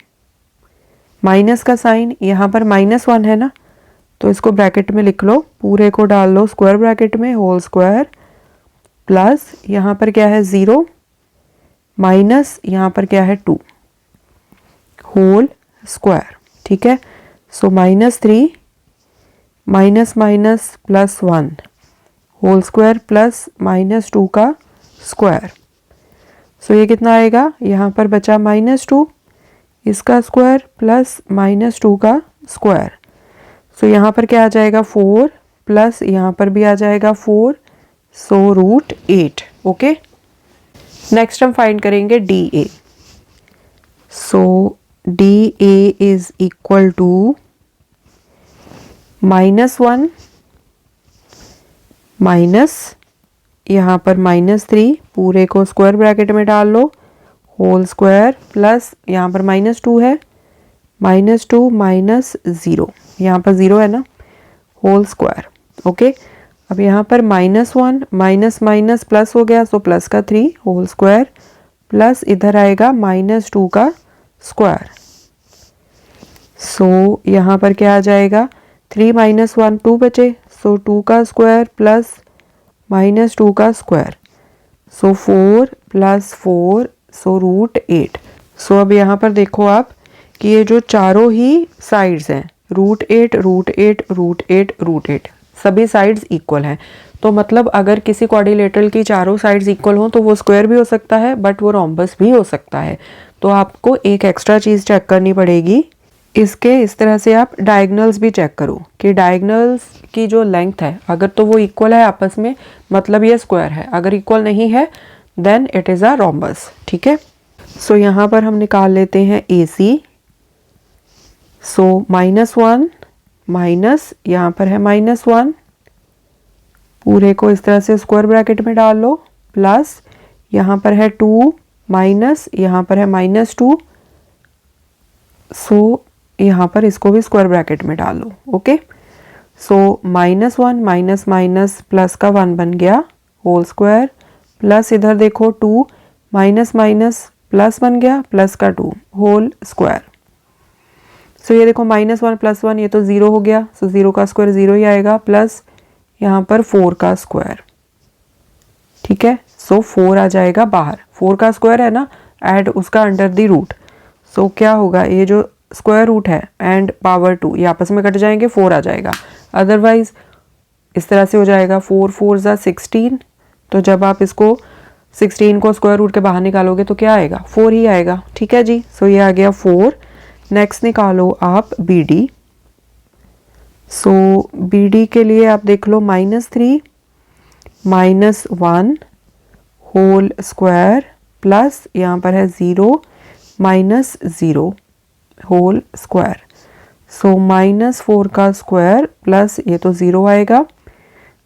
माइनस का साइन, यहाँ पर -1 है ना, तो इसको ब्रैकेट में लिख लो, पूरे को डाल लो स्क्वायर ब्रैकेट में, होल स्क्वायर, प्लस यहाँ पर क्या है 0, माइनस यहाँ पर क्या है 2 होल स्क्वायर। ठीक है, so -3 minus minus +1 whole square plus -2 का स्क्वायर। सो ये कितना आएगा, यहाँ पर बचा -2 इसका स्क्वायर प्लस -2 का स्क्वायर। सो यहाँ पर क्या आ जाएगा 4 प्लस यहाँ पर भी आ जाएगा 4, सो √8। ओके, नेक्स्ट हम फाइंड करेंगे DA। So DA is equal to -1 minus यहाँ पर -3, पूरे को स्क्वायर ब्रैकेट में डाल लो, होल स्क्वायर, प्लस यहाँ पर -2 है, -2 माइनस 0, यहाँ पर 0 है ना, होल स्क्वायर। ओके, अब यहाँ पर -1 माइनस माइनस प्लस हो गया, सो प्लस का 3 होल स्क्वायर, प्लस इधर आएगा -2 का स्क्वायर। सो यहाँ पर क्या आ जाएगा, 3 - 1 2 बचे, सो 2 का स्क्वायर प्लस -2 का स्क्वायर, सो 4 + 4, सो √8। सो अब यहाँ पर देखो आप कि ये जो चारों ही साइड्स हैं, √8 √8 √8 √8, सभी साइड्स इक्वल हैं। तो मतलब अगर किसी क्वाड्रिलेटरल की चारों साइड्स इक्वल हो तो वो स्क्वायर भी हो सकता है, बट वो रोम्बस भी हो सकता है। तो आपको एक एक्स्ट्रा चीज़ चेक करनी पड़ेगी, इसके इस तरह से आप डायगनल्स भी चेक करो कि डायगनल्स की जो लेंथ है, अगर तो वो इक्वल है आपस में, मतलब ये स्क्वायर है, अगर इक्वल नहीं है then it is a rhombus. ठीक है, सो यहाँ पर हम निकाल लेते हैं AC। सो -1 माइनस यहाँ पर है -1, पूरे को इस तरह से स्क्वायर ब्रैकेट में डाल लो, प्लस यहाँ पर है 2 माइनस यहाँ पर है -2, सो यहाँ पर इसको भी स्क्वायर ब्रैकेट में डाल लो। ओके, सो -1 माइनस माइनस प्लस का 1 बन गया, होल स्क्वायर, प्लस इधर देखो 2 माइनस माइनस प्लस बन गया, प्लस का 2 होल स्क्वायर। सो ये देखो -1 + 1, ये तो 0 हो गया, सो 0 का स्क्वायर 0 ही आएगा, प्लस यहाँ पर 4 का स्क्वायर। ठीक है, सो 4 आ जाएगा बाहर, 4 का स्क्वायर है ना, ऐड उसका अंडर द रूट। सो क्या होगा, ये जो स्क्वायर रूट है एंड पावर 2 ये आपस में कट जाएंगे, 4 आ जाएगा। अदरवाइज इस तरह से हो जाएगा 4 4 ज़ा 16, तो जब आप इसको 16 को स्क्वायर रूट के बाहर निकालोगे तो क्या आएगा, 4 ही आएगा। ठीक है जी, सो ये आ गया 4। नेक्स्ट निकालो आप BD। सो BD के लिए आप देख लो, -3 -1 होल स्क्वायर, प्लस यहाँ पर है 0 -0 होल स्क्वायर, सो -4 का स्क्वायर, प्लस ये तो 0 आएगा,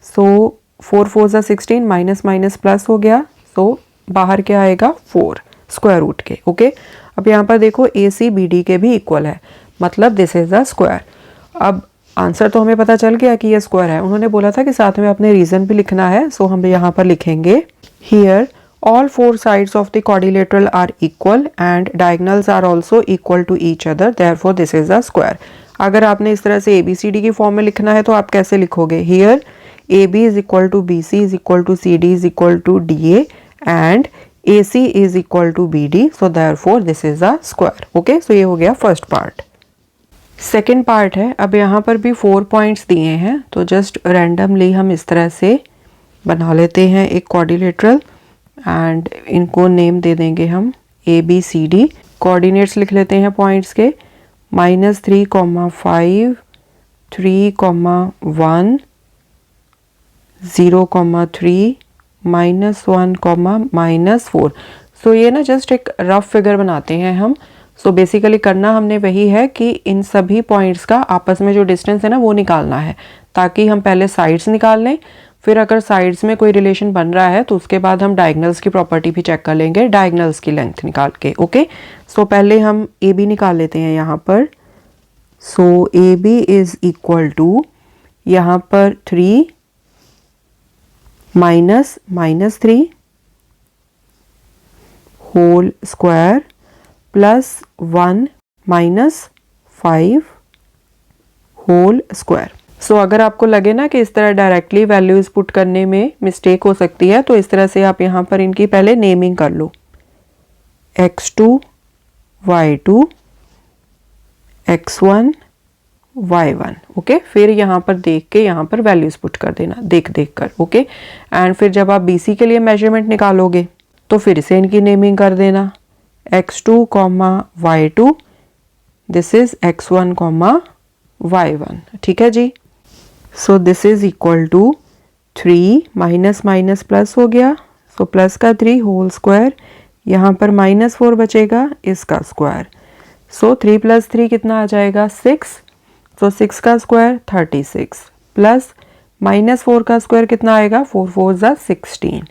सो 4 4 ज़ा 16, माइनस माइनस प्लस हो गया, सो बाहर क्या आएगा 4 स्क्वायर रूट के। ओके, अब यहाँ पर देखो AC BD के भी इक्वल है, मतलब दिस इज द स्क्वायर। अब आंसर तो हमें पता चल गया कि ये स्क्वायर है, उन्होंने बोला था कि साथ में अपने रीजन भी लिखना है, सो हम यहाँ पर लिखेंगे here all 4 sides of the quadrilateral are equal and diagonals are also equal to each other, therefore this is a square। अगर आपने इस तरह से ABCD की फॉर्म में लिखना है तो आप कैसे लिखोगे, here AB is equal to BC is equal to CD is equal to DA and AC is equal to BD, so therefore this is a square। okay, so ये हो गया फर्स्ट पार्ट। सेकेंड पार्ट है, अब यहाँ पर भी 4 points दिए हैं, तो जस्ट रैंडमली हम इस तरह से बना लेते हैं एक क्वाड्रिलेटरल एंड इनको नेम दे देंगे हम ABCD। कोऑर्डिनेट्स लिख लेते हैं पॉइंट्स के, -3, 5 3, 1 0, 3 -1, -4। सो ये ना जस्ट एक रफ फिगर बनाते हैं हम। सो बेसिकली करना हमने वही है कि इन सभी पॉइंट्स का आपस में जो डिस्टेंस है ना वो निकालना है, ताकि हम पहले साइड्स निकाल लें, फिर अगर साइड्स में कोई रिलेशन बन रहा है तो उसके बाद हम डायगनल्स की प्रॉपर्टी भी चेक कर लेंगे, डायगनल्स की लेंथ निकाल के। ओके, सो पहले हम ए बी निकाल लेते हैं यहाँ पर। So A B is equal to यहाँ पर 3 minus -3 whole square plus 1 minus 5 whole square. So अगर आपको लगे ना कि इस तरह डायरेक्टली वैल्यूज पुट करने में मिस्टेक हो सकती है, तो इस तरह से आप यहाँ पर इनकी पहले नेमिंग कर लो, x2 y2 x1 y1। Okay, फिर यहाँ पर देख के यहाँ पर वैल्यूज पुट कर देना देख कर। ओके, एंड फिर जब आप BC के लिए मेजरमेंट निकालोगे तो फिर से इनकी नेमिंग कर देना, x2 y2 this is x1 y1। ठीक है जी। So this is equal to 3 minus minus plus हो गया, सो प्लस का 3 होल स्क्वायर, यहाँ पर -4 बचेगा, इसका स्क्वायर। सो 3 + 3 कितना आ जाएगा 6, सो 6 का स्क्वायर 36 प्लस -4 का स्क्वायर कितना आएगा 4 4 = 16।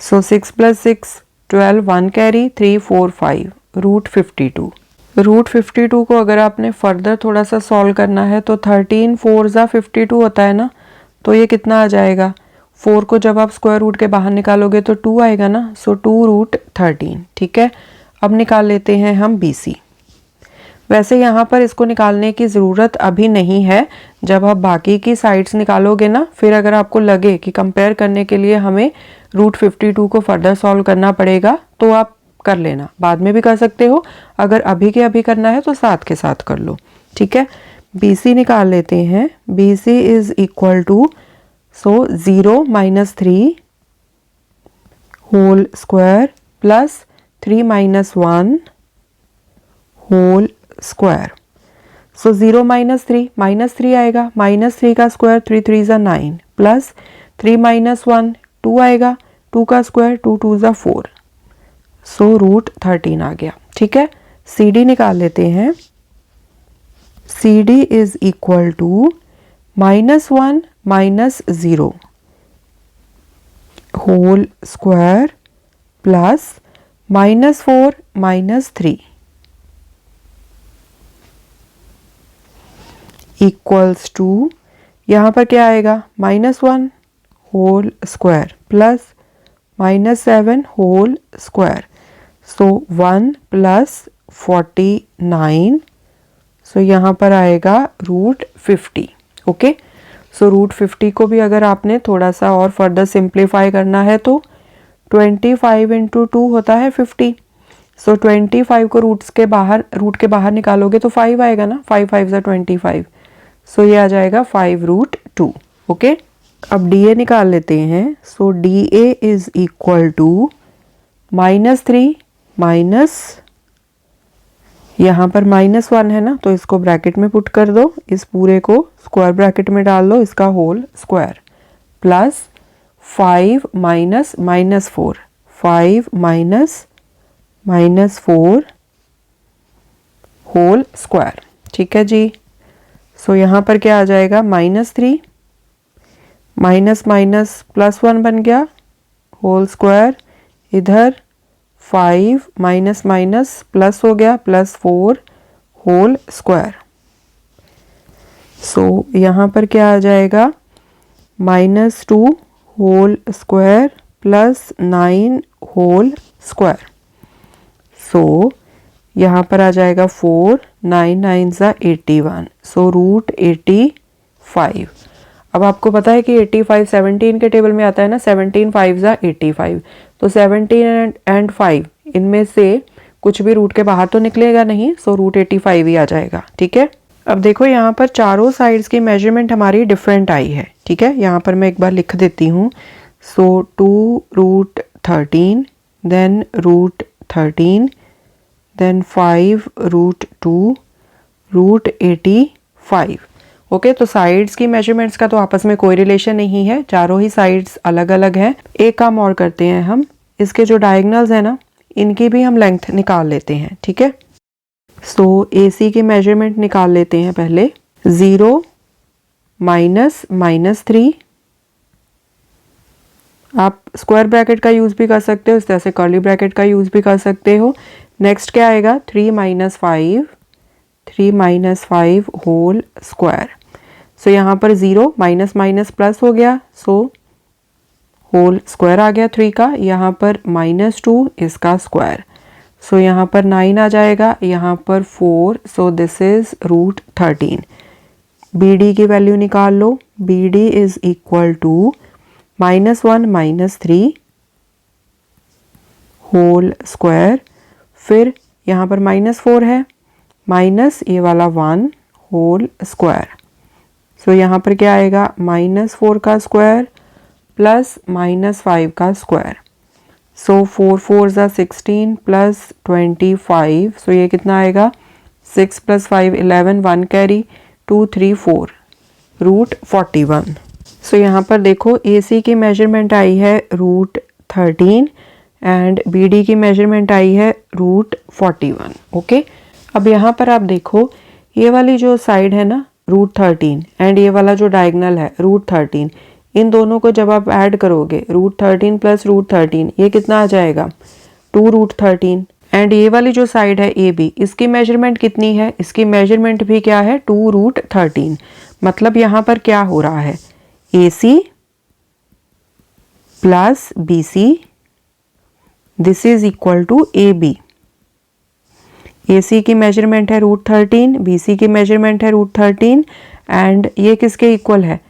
सो 6 + 6 12, 1 कैरी 3 4 5 √52। √52 को अगर आपने फर्दर थोड़ा सा सॉल्व करना है तो 13 4 = 52 होता है ना, तो ये कितना आ जाएगा, 4 को जब आप स्क्वायर रूट के बाहर निकालोगे तो 2 आएगा ना, सो 2√13। ठीक है, अब निकाल लेते हैं हम BC। वैसे यहाँ पर इसको निकालने की ज़रूरत अभी नहीं है, जब आप बाकी की साइड्स निकालोगे ना, फिर अगर आपको लगे कि कंपेयर करने के लिए हमें √52 को फर्दर सॉल्व करना पड़ेगा तो आप कर लेना, बाद में भी कर सकते हो। अगर अभी के अभी करना है तो साथ के साथ कर लो। ठीक है, BC निकाल लेते हैं। BC is equal to 0 - 3 whole square plus 3 - 1 whole square. So 0 - 3 -3 आएगा, -3 का स्क्वायर 3 3 = 9 प्लस 3 - 1 2 आएगा, 2 का स्क्वायर 2 2 = 4, सो √13 आ गया। ठीक है, CD निकाल लेते हैं। CD is equal to -1 - 0 whole square plus -4 - 3 equals to, यहाँ पर क्या आएगा -1 whole square plus -7 whole square, so 1 + 49, so यहाँ पर आएगा √50। ओके, सो √50 को भी अगर आपने थोड़ा सा और फर्दर सिंप्लीफाई करना है तो 25 × 2 होता है 50, सो 25 को रूट के बाहर निकालोगे तो 5 आएगा ना, 5 5 = 25, सो ये आ जाएगा 5√2। ओके, अब DA निकाल लेते हैं। So DA is equal to -3 minus, यहाँ पर -1 है ना, तो इसको ब्रैकेट में पुट कर दो, इस पूरे को स्क्वायर ब्रैकेट में डाल दो, इसका whole square plus 5 - -4 5 - -4 whole square. ठीक है जी। सो यहाँ पर क्या आ जाएगा -3 माइनस +1 बन गया होल स्क्वायर, इधर 5 माइनस प्लस हो गया +4 होल स्क्वायर। सो यहाँ पर क्या आ जाएगा -2 whole square plus 9 whole square. So यहाँ पर आ जाएगा 4 9 9 = 81, सो √85। अब आपको पता है कि 85 17 के टेबल में आता है ना, 17 5 = 85, तो 17 and 5 इनमें से कुछ भी रूट के बाहर तो निकलेगा नहीं, सो √85 ही आ जाएगा। ठीक है, अब देखो यहाँ पर चारों साइड्स की मेजरमेंट हमारी डिफरेंट आई है। ठीक है, यहाँ पर मैं एक बार लिख देती हूँ। सो 2√13, देन √13, देन 5√2, √85। ओके, तो साइड्स की मेजरमेंट्स का तो आपस में कोई रिलेशन नहीं है, चारों ही साइड्स अलग अलग हैं। एक काम और करते हैं हम, इसके जो डायगोनल्स है ना, इनकी भी हम लेंथ निकाल लेते हैं। ठीक है, सो AC की मेजरमेंट निकाल लेते हैं पहले। 0 माइनस -3, आप स्क्वायर ब्रैकेट का यूज़ भी कर सकते हो, इस तरह से कर्ली ब्रैकेट का यूज़ भी कर सकते हो। नेक्स्ट क्या आएगा 3 - 5, 3 - 5 होल स्क्वायर। सो यहाँ पर 0 माइनस माइनस प्लस हो गया, सो होल स्क्वायर आ गया 3 का। यहाँ पर -2 इसका स्क्वायर, सो यहाँ पर 9 आ जाएगा, यहाँ पर 4, सो दिस इज √13। BD की वैल्यू निकाल लो। BD is equal to -1 - 3 whole square, फिर यहाँ पर -4 है, माइनस ये वाला 1 होल स्क्वायर। सो यहाँ पर क्या आएगा -4 का स्क्वायर प्लस -5 का स्क्वायर। सो 4 4 ज़ा 16 प्लस 25, सो ये कितना आएगा 6 + 5 11, 1 कैरी 2 3 4 √41। सो यहाँ पर देखो AC की मेजरमेंट आई है √13 एंड BD की मेजरमेंट आई है √41। ओके, अब यहाँ पर आप देखो ये वाली जो साइड है ना √13 एंड ये वाला जो डायगोनल है √13, इन दोनों को जब आप ऐड करोगे √13 प्लस √13 ये कितना आ जाएगा 2√13। एंड ये वाली जो साइड है AB, इसकी मेजरमेंट कितनी है, इसकी मेजरमेंट भी क्या है 2√13। मतलब यहाँ पर क्या हो रहा है AC plus BC this is equal to AB। AC की मेजरमेंट है √13, BC की मेजरमेंट है √13 एंड ये किसके इक्वल है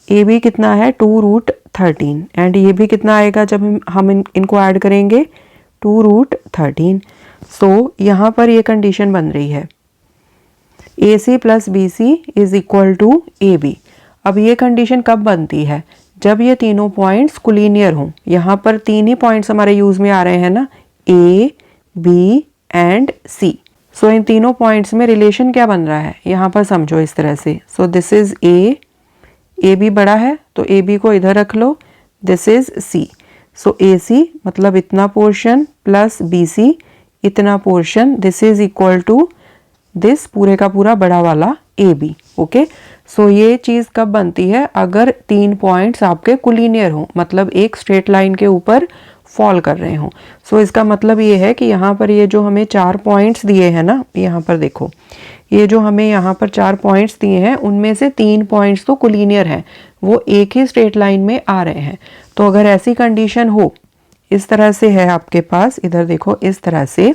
AB कितना है 2√13 एंड ये भी कितना आएगा जब हम इनको ऐड करेंगे 2√13। सो यहाँ पर ये कंडीशन बन रही है AC plus BC is equal to AB। अब ये कंडीशन कब बनती है जब ये तीनों पॉइंट्स कोलिनियर हों। यहाँ पर 3 ही पॉइंट्स हमारे यूज में आ रहे हैं ना, A, B एंड C। सो इन तीनों पॉइंट्स में रिलेशन क्या बन रहा है यहाँ पर समझो इस तरह से। सो दिस इज AB बड़ा है तो AB को इधर रख लो, this is C। So AC मतलब इतना पोर्शन प्लस BC इतना portion, this is equal to this पूरे का पूरा बड़ा वाला AB। ओके, सो ये चीज़ कब बनती है अगर 3 पॉइंट्स आपके कोलिनियर हों, मतलब एक स्ट्रेट लाइन के ऊपर फॉल कर रहे हों। सो इसका मतलब ये है कि यहाँ पर ये जो हमें 4 पॉइंट्स दिए हैं ना, यहाँ पर देखो ये जो हमें यहाँ पर 4 पॉइंट्स दिए हैं उनमें से 3 पॉइंट्स तो कोलिनियर हैं, वो एक ही स्ट्रेट लाइन में आ रहे हैं। तो अगर ऐसी कंडीशन हो, इस तरह से है आपके पास, इधर देखो इस तरह से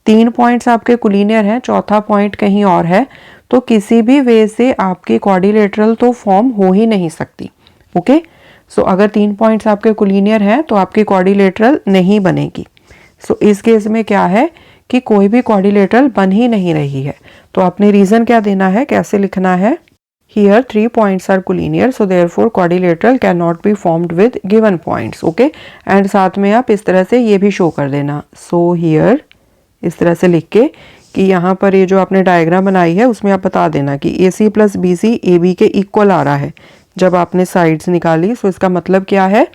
3 पॉइंट्स आपके कोलिनियर हैं, चौथा पॉइंट कहीं और है, तो किसी भी वे से आपकी क्वाड्रिलेटरल तो फॉर्म हो ही नहीं सकती। ओके, सो अगर 3 पॉइंट्स आपके कोलिनियर हैं तो आपकी क्वाड्रिलेटरल नहीं बनेगी। सो इस केस में क्या है कि कोई भी क्वाड्रिलेटरल बन ही नहीं रही है। तो आपने रीजन क्या देना है, कैसे लिखना है, Here 3 points are collinear, so therefore quadrilateral cannot be formed with given points. Okay, and साथ में आप इस तरह से ये भी शो कर देना। So here इस तरह से लिख के कि यहाँ पर ये जो आपने डायग्राम बनाई है उसमें आप बता देना कि AC प्लस BC AB के इक्वल आ रहा है जब आपने साइड्स निकाली। सो इसका मतलब क्या है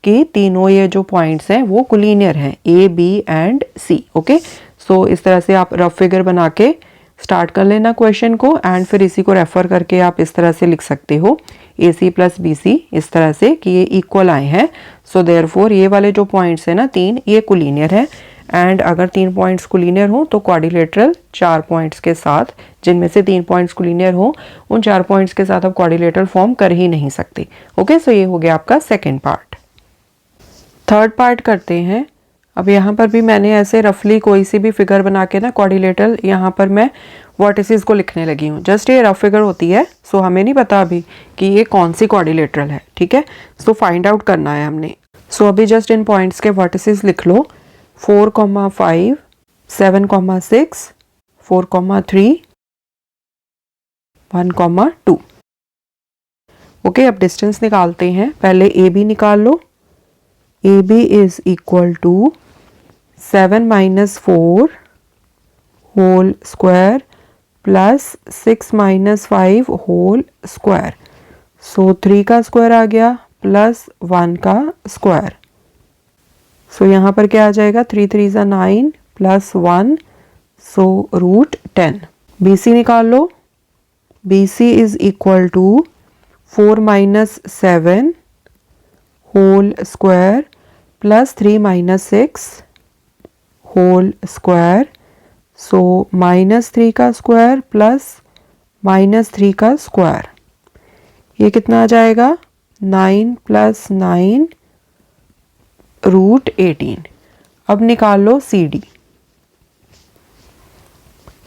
कि तीनों ये जो पॉइंट्स हैं वो कोलिनियर हैं, A, B and C। Okay, so इस तरह से आप रफ फिगर बना के स्टार्ट कर लेना क्वेश्चन को एंड फिर इसी को रेफर करके आप इस तरह से लिख सकते हो AC प्लस BC इस तरह से कि ये इक्वल आए हैं। सो देयरफॉर ये वाले जो पॉइंट्स हैं ना 3, ये कोलिनियर है एंड अगर 3 पॉइंट्स कोलिनियर हो तो क्वाड्रिलेटरल 4 पॉइंट्स के साथ, जिनमें से 3 पॉइंट्स कोलिनियर हो, उन 4 पॉइंट्स के साथ आप क्वाड्रिलेटरल फॉर्म कर ही नहीं सकते। ओके, सो ये हो गया आपका सेकेंड पार्ट। थर्ड पार्ट करते हैं। अब यहाँ पर भी मैंने ऐसे रफली कोई सी भी फिगर बना के ना क्वाड्रिलेटरल, यहाँ पर मैं वर्टिसेस को लिखने लगी हूँ। जस्ट ये रफ फिगर होती है, सो हमें नहीं पता अभी कि ये कौन सी क्वाड्रिलेटरल है। ठीक है, सो फाइंड आउट करना है हमने। सो अभी जस्ट इन पॉइंट्स के वर्टिसेस लिख लो, 4,5, 7,6, 4,3, 1,2। ओके, अब डिस्टेंस निकालते हैं। पहले AB निकाल लो। AB is equal to 7 - 4 whole square plus 6 - 5 whole square. So 3 का स्क्वायर आ गया प्लस 1 का स्क्वायर। सो यहाँ पर क्या आ जाएगा, 3 3 ज़ा 9 प्लस 1, सो रूट 10। BC निकाल लो। BC is equal to 4 minus 7 whole square plus 3 minus 6 whole square. So -3 का स्क्वायर प्लस -3 का स्क्वायर, ये कितना आ जाएगा 9 + 9 रूट 18। अब निकाल लो CD।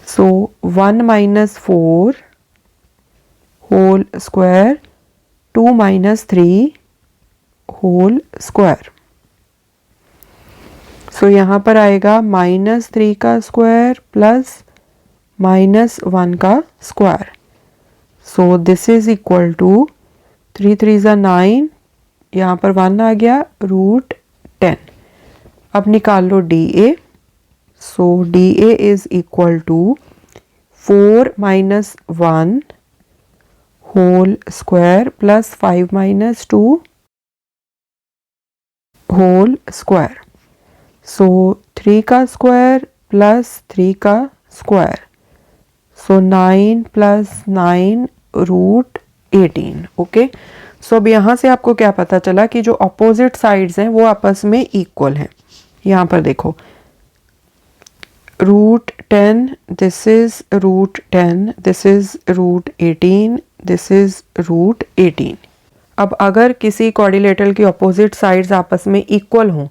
So 1 minus 4 whole square 2 minus 3 whole square. So यहाँ पर आएगा -3 का स्क्वायर प्लस -1 का square. So this is equal to 3 3 ज़ा 9, यहाँ पर 1 आ गया रूट 10। अब निकाल लो DA। So DA is equal to 4 minus 1 whole square plus 5 minus 2 whole square. So 3 का स्क्वायर प्लस 3 का square. So 9 + 9 root 18। Okay, so अब यहाँ से आपको क्या पता चला कि जो अपोजिट साइड्स हैं वो आपस में इक्वल हैं। यहाँ पर देखो root 10, this is root 10, this is root 18, this is root 18। अब अगर किसी क्वाड्रिलेटरल की अपोजिट साइड्स आपस में इक्वल हों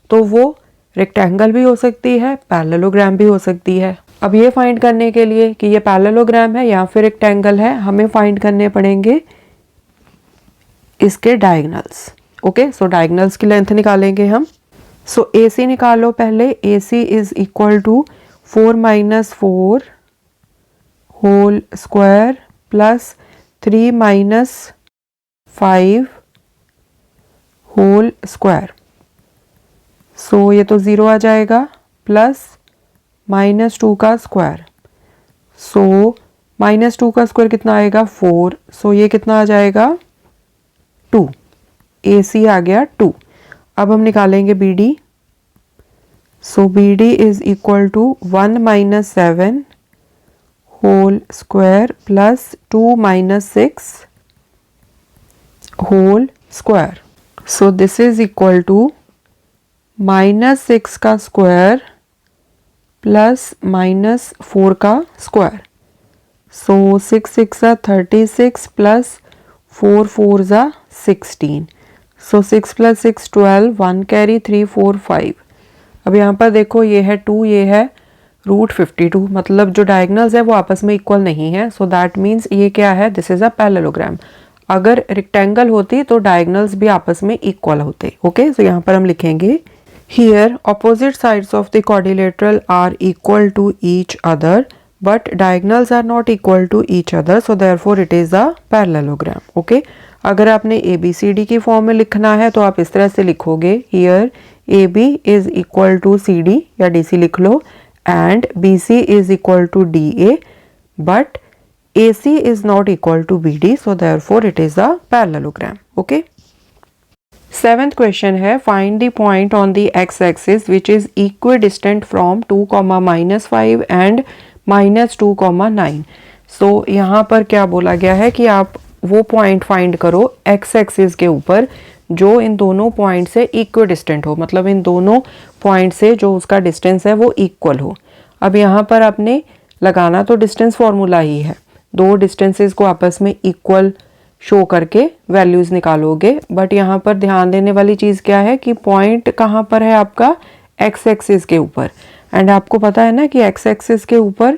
तो वो रेक्टेंगल भी हो सकती है, पैरेललोग्राम भी हो सकती है। अब ये फाइंड करने के लिए कि ये पैरेललोग्राम है या फिर रेक्टेंगल है, हमें फाइंड करने पड़ेंगे इसके डायगोनल्स। ओके, सो डायगोनल्स की लेंथ निकालेंगे हम। सो AC निकालो पहले। AC is equal to 4 minus 4 whole square plus 3 minus 5 whole square. So ये तो 0 आ जाएगा प्लस -2 का स्क्वायर। सो -2 का स्क्वायर कितना आएगा 4। सो ये कितना आ जाएगा 2। AC आ गया 2। अब हम निकालेंगे BD। So BD is equal to 1 minus 7 whole square plus 2 minus 6 whole square. So this is equal to -6 का स्क्वायर प्लस -4 का स्क्वायर। सो 6 6 ज़ा 36 प्लस 4 4 ज़ा 16। सो 6 + 6 12, 1 कैरी 3 4 5। अब यहाँ पर देखो ये है 2, ये है रूट 52, मतलब जो डायगोनल्स है वो आपस में इक्वल नहीं है। सो दैट मीन्स ये क्या है, दिस इज अ पैरेललोग्राम। अगर रेक्टेंगल होती तो डायगोनल्स भी आपस में इक्वल होते। ओके, सो यहाँ पर हम लिखेंगे Here opposite sides of the quadrilateral are equal to each other but diagonals are not equal to each other, so therefore it is a parallelogram. Okay, अगर आपने ABCD की फॉर्म में लिखना है तो आप इस तरह से लिखोगे Here AB is equal to CD या DC लिख लो and BC is equal to DA but AC is not equal to BD, so therefore it is a parallelogram. Okay. 7th question है find the point on the X axis which is equidistant from 2, -5 and -2, 9। So यहाँ पर क्या बोला गया है कि आप वो पॉइंट फाइंड करो एक्स एक्सिस के ऊपर जो इन दोनों पॉइंट से इक्विडिस्टेंट हो, मतलब इन दोनों पॉइंट से जो उसका डिस्टेंस है वो इक्वल हो। अब यहाँ पर आपने लगाना तो डिस्टेंस फॉर्मूला ही है, दो डिस्टेंसेस को आपस में इक्वल शो करके वैल्यूज निकालोगे। बट यहाँ पर ध्यान देने वाली चीज़ क्या है कि पॉइंट कहाँ पर है आपका एक्स एक्सिस के ऊपर। एंड आपको पता है ना कि एक्स एक्सिस के ऊपर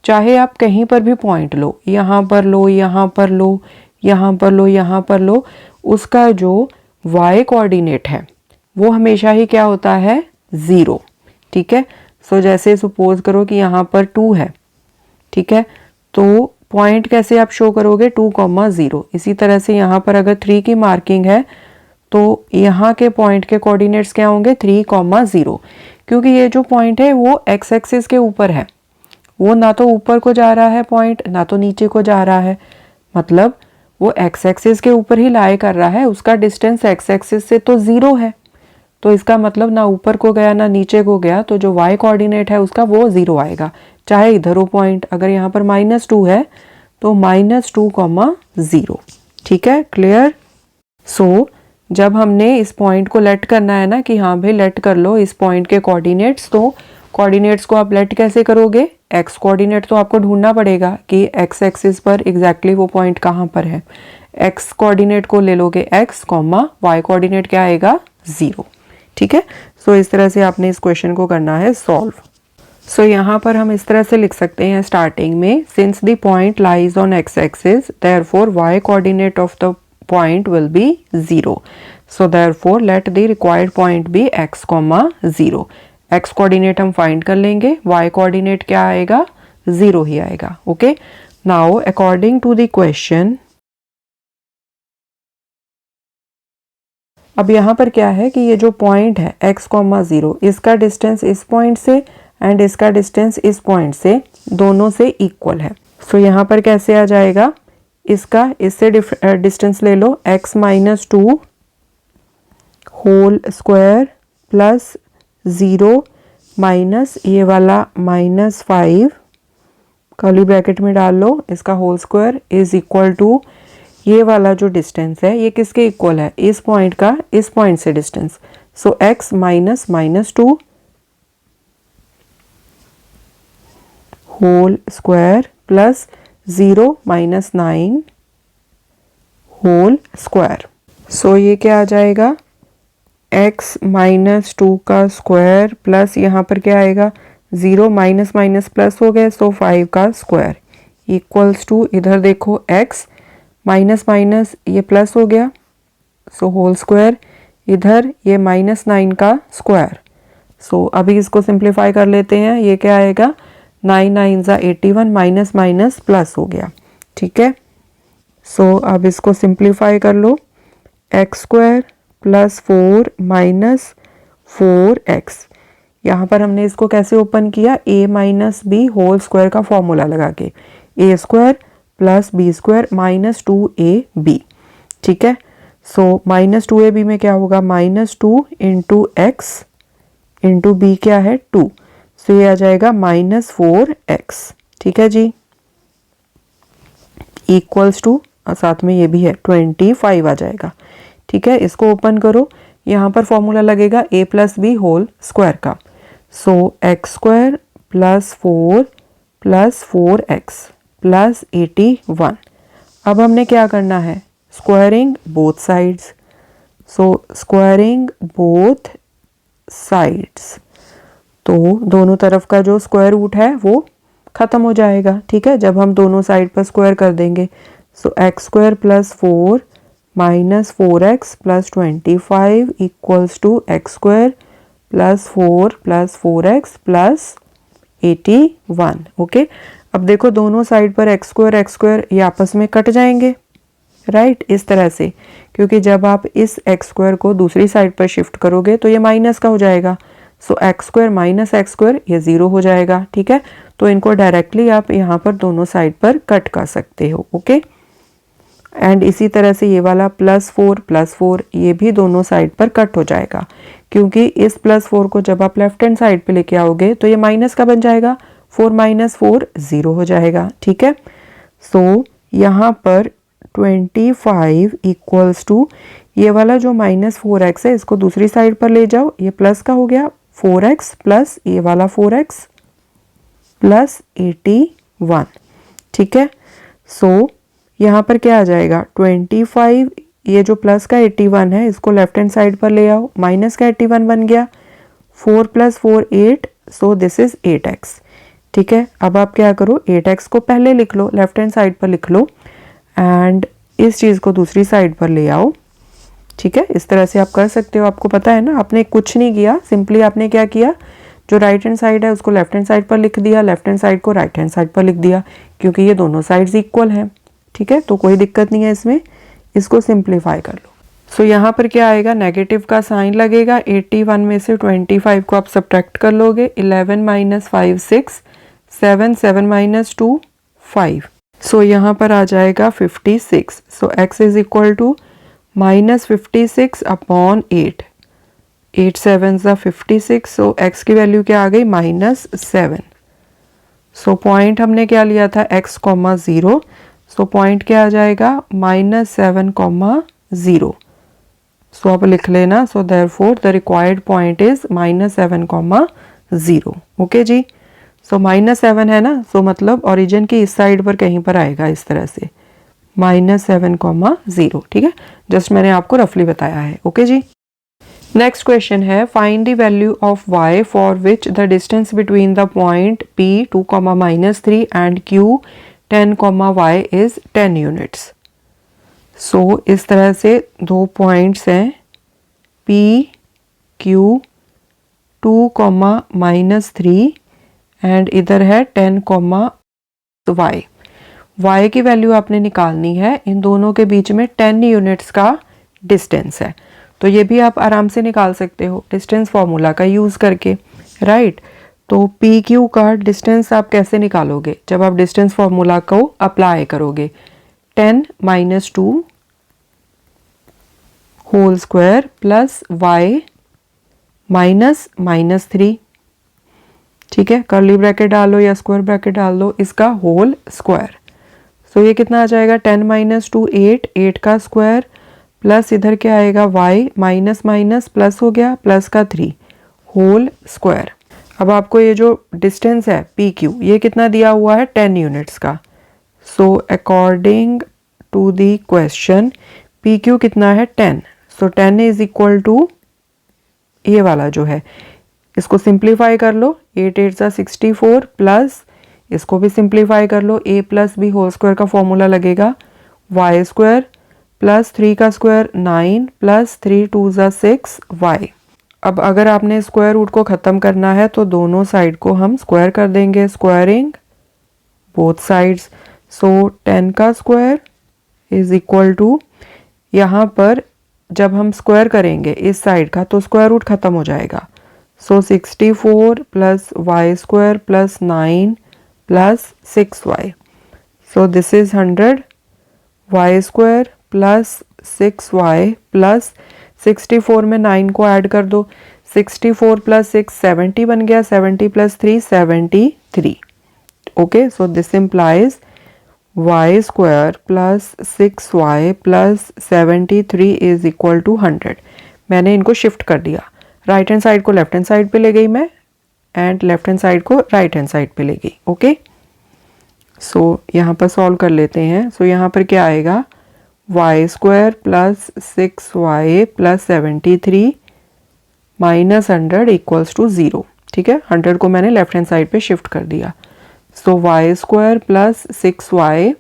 चाहे आप कहीं पर भी पॉइंट लो, यहाँ पर लो, यहाँ पर लो, यहाँ पर लो, यहाँ पर लो, उसका जो y कोऑर्डिनेट है वो हमेशा ही क्या होता है 0। ठीक है, सो जैसे सपोज करो कि यहाँ पर 2 है, ठीक है, तो पॉइंट कैसे आप शो करोगे 2, 0। इसी तरह से यहाँ पर अगर 3 की मार्किंग है तो यहाँ के पॉइंट के कोऑर्डिनेट्स क्या होंगे 3, 0, क्योंकि ये जो पॉइंट है वो एक्स एक्सिस के ऊपर है, वो ना तो ऊपर को जा रहा है पॉइंट ना तो नीचे को जा रहा है, मतलब वो एक्स एक्सिस के ऊपर ही लाई कर रहा है, उसका डिस्टेंस एक्स एक्सिस से तो 0 है। तो इसका मतलब ना ऊपर को गया ना नीचे को गया, तो जो y कोऑर्डिनेट है उसका वो 0 आएगा, चाहे इधर हो पॉइंट। अगर यहाँ पर -2 है तो -2,0। ठीक है, क्लियर। सो जब हमने इस पॉइंट को लेट करना है ना कि हाँ भाई लेट कर लो इस पॉइंट के कोऑर्डिनेट्स, तो कोऑर्डिनेट्स को आप लेट कैसे करोगे? x कोऑर्डिनेट तो आपको ढूंढना पड़ेगा कि x एक्सिस पर एग्जैक्टली वो पॉइंट कहाँ पर है। x कोऑर्डिनेट को ले लोगे x, y कोऑर्डिनेट क्या आएगा? 0। ठीक है, सो इस तरह से आपने इस क्वेश्चन को करना है सॉल्व। सो यहाँ पर हम इस तरह से लिख सकते हैं स्टार्टिंग में, since the point lies on x axis therefore y coordinate of the point will be 0. So therefore let the required point be x, 0. x coordinate हम फाइंड कर लेंगे, y कोऑर्डिनेट क्या आएगा? 0 ही आएगा। Okay, now according to the question, अब यहाँ पर क्या है कि ये जो पॉइंट है x, 0, इसका डिस्टेंस इस पॉइंट से एंड इसका डिस्टेंस इस पॉइंट से दोनों से इक्वल है। सो यहाँ पर कैसे आ जाएगा? इसका इससे डिस्टेंस ले लो, x -2 whole square plus 0 minus ये वाला -5 कर्ली ब्रैकेट में डाल लो, इसका whole square is equal to ये वाला जो डिस्टेंस है ये किसके इक्वल है? इस पॉइंट का इस पॉइंट से distance. So x -2 whole square plus 0 -9 whole square. So ये क्या आ जाएगा? x -2 का स्क्वायर प्लस यहाँ पर क्या आएगा? 0 माइनस माइनस प्लस हो गया, सो 5 का स्क्वायर इक्वल्स टू, इधर देखो x माइनस माइनस ये प्लस हो गया, सो होल स्क्वायर, इधर ये -9 का स्क्वायर। सो अभी इसको सिंप्लीफाई कर लेते हैं, ये क्या आएगा? 9 9 81 माइनस माइनस प्लस हो गया। ठीक है, सो अब इसको सिंप्लीफाई कर लो, X square plus 4 minus 4x। यहाँ पर हमने इसको कैसे ओपन किया? a minus B whole square का फॉर्मूला लगा के, a square plus B square minus 2ab। ठीक है, सो -2ab में क्या होगा? -2 इंटू एक्स इंटू बी क्या है? 2, सो ये आ जाएगा -4x। ठीक है जी, इक्वल्स टू, साथ में ये भी है 25 आ जाएगा। ठीक है, इसको ओपन करो, यहाँ पर फॉर्मूला लगेगा a plus B whole square का, so X square plus 4 plus 4x plus 81। अब हमने क्या करना है? Squaring both sides. So squaring both sides, तो दोनों तरफ का जो स्क्वायर रूट है वो खत्म हो जाएगा। ठीक है, जब हम दोनों साइड पर स्क्वायर कर देंगे, so X square plus 4 minus 4x plus 25 equals to X square plus 4 plus 4x plus 81। Okay, अब देखो दोनों साइड पर एक्स स्क्वायर ये आपस में कट जाएंगे, राइट, इस तरह से, क्योंकि जब आप इस एक्स स्क्वायर को दूसरी साइड पर शिफ्ट करोगे तो ये माइनस का हो जाएगा, so X square minus X square ये 0 हो जाएगा। ठीक है, तो इनको डायरेक्टली आप यहाँ पर दोनों साइड पर कट कर सकते हो। ओके, एंड इसी तरह से ये वाला +4 ये भी दोनों साइड पर कट हो जाएगा, क्योंकि इस +4 को जब आप लेफ्ट हैंड साइड पे लेके आओगे तो ये माइनस का बन जाएगा, 4 माइनस 4 0 हो जाएगा। ठीक है, सो यहाँ पर 25 इक्वल्स टू ये वाला जो -4x है इसको दूसरी साइड पर ले जाओ, ये प्लस का हो गया 4x प्लस ये वाला 4x प्लस 81। ठीक है, सो यहाँ पर क्या आ जाएगा? 25, ये जो प्लस का 81 है इसको लेफ्ट हैंड साइड पर ले आओ, माइनस का 81 बन गया, 4 plus 4 8, so this is 8x। ठीक है, अब आप क्या करो, 8x को पहले लिख लो, लेफ्ट हैंड साइड पर लिख लो, एंड इस चीज़ को दूसरी साइड पर ले आओ। ठीक है, इस तरह से आप कर सकते हो, आपको पता है ना, आपने कुछ नहीं किया, सिंपली आपने क्या किया, जो राइट हैंड साइड है उसको लेफ्ट हैंड साइड पर लिख दिया, लेफ्ट हैंड साइड को राइट हैंड साइड पर लिख दिया, क्योंकि ये दोनों साइड्स इक्वल हैं। ठीक है, तो कोई दिक्कत नहीं है इसमें, इसको सिंप्लीफाई कर लो। सो यहाँ पर क्या आएगा? नेगेटिव का साइन लगेगा, 81 में से 25 को आप सब्ट्रैक्ट कर लोगे, 11 माइनस 5 6, 7 7 माइनस 2 5। सो यहाँ पर आ जाएगा 56। So x is equal to -56 upon 8। 8 7 ज़ा 56, सो x की वैल्यू क्या आ गई -7। सो पॉइंट हमने क्या लिया था x, 0, सो पॉइंट क्या आ जाएगा -7, 0। सो अब लिख लेना, so therefore the required point is -7, 0। Okay जी, सो -7 है ना, सो मतलब ओरिजिन की इस साइड पर कहीं पर आएगा इस तरह से -7, 0। ठीक है, जस्ट मैंने आपको रफली बताया है। ओके जी, नेक्स्ट क्वेश्चन है find the value of y for which the distance between the point p 2, -3 and q 10, y is 10 units. So इस तरह से दो पॉइंट्स हैं p q 2, -3 एंड इधर है 10, y। y की वैल्यू आपने निकालनी है, इन दोनों के बीच में 10 यूनिट्स का डिस्टेंस है। तो ये भी आप आराम से निकाल सकते हो डिस्टेंस फॉर्मूला का यूज़ करके, राइट। तो पी क्यू का डिस्टेंस आप कैसे निकालोगे, जब आप डिस्टेंस फॉर्मूला को अप्लाई करोगे, 10 - 2 होल स्क्वायर प्लस y -3। ठीक है, कर्ली ब्रैकेट डाल लो या स्क्वायर ब्रैकेट डाल दो, इसका होल स्क्वायर। सो ये कितना आ जाएगा 10 - 2 8, 8 का स्क्वायर प्लस इधर क्या आएगा y माइनस माइनस प्लस हो गया प्लस का 3 होल स्क्वायर। अब आपको ये जो डिस्टेंस है पी क्यू ये कितना दिया हुआ है 10 यूनिट्स का। So according to the question P Q कितना है 10। सो 10 इज इक्वल टू ये वाला जो है, इसको सिंप्लीफाई कर लो, 8 8 सा 64 प्लस इसको भी सिंप्लीफाई कर लो, a plus B whole square का फॉर्मूला लगेगा वाई स्क्वायर प्लस 3 का स्क्वायर 9 प्लस 3 2 ज़ा 6 y। अब अगर आपने स्क्वायर रूट को ख़त्म करना है तो दोनों साइड को हम स्क्वायर कर देंगे, स्क्वायरिंग बोथ साइड्स। सो 10 का स्क्वायर इज इक्वल टू, यहाँ पर जब हम स्क्वायर करेंगे इस साइड का तो स्क्वायर रूट ख़त्म हो जाएगा। So 64 plus Y square plus 9 plus 6y। So this is 100 y square plus 6y plus 64 में 9 को ऐड कर दो, 64 प्लस 6 70 बन गया, 70 plus 3 73। Okay, so this implies y square plus 6y plus 73 is equal to 100। मैंने इनको शिफ्ट कर दिया, राइट हैंड साइड को लेफ्ट हैंड साइड पे ले गई मैं एंड लेफ्ट हैंड साइड को राइट हैंड साइड पे ले गई। ओके, सो यहाँ पर सॉल्व कर लेते हैं। सो यहाँ पर क्या आएगा y square plus 6y plus 73 minus 100 equals to 0। ठीक है, 100 को मैंने लेफ्ट हैंड साइड पे शिफ्ट कर दिया। सो y स्क्वायर प्लस 6y,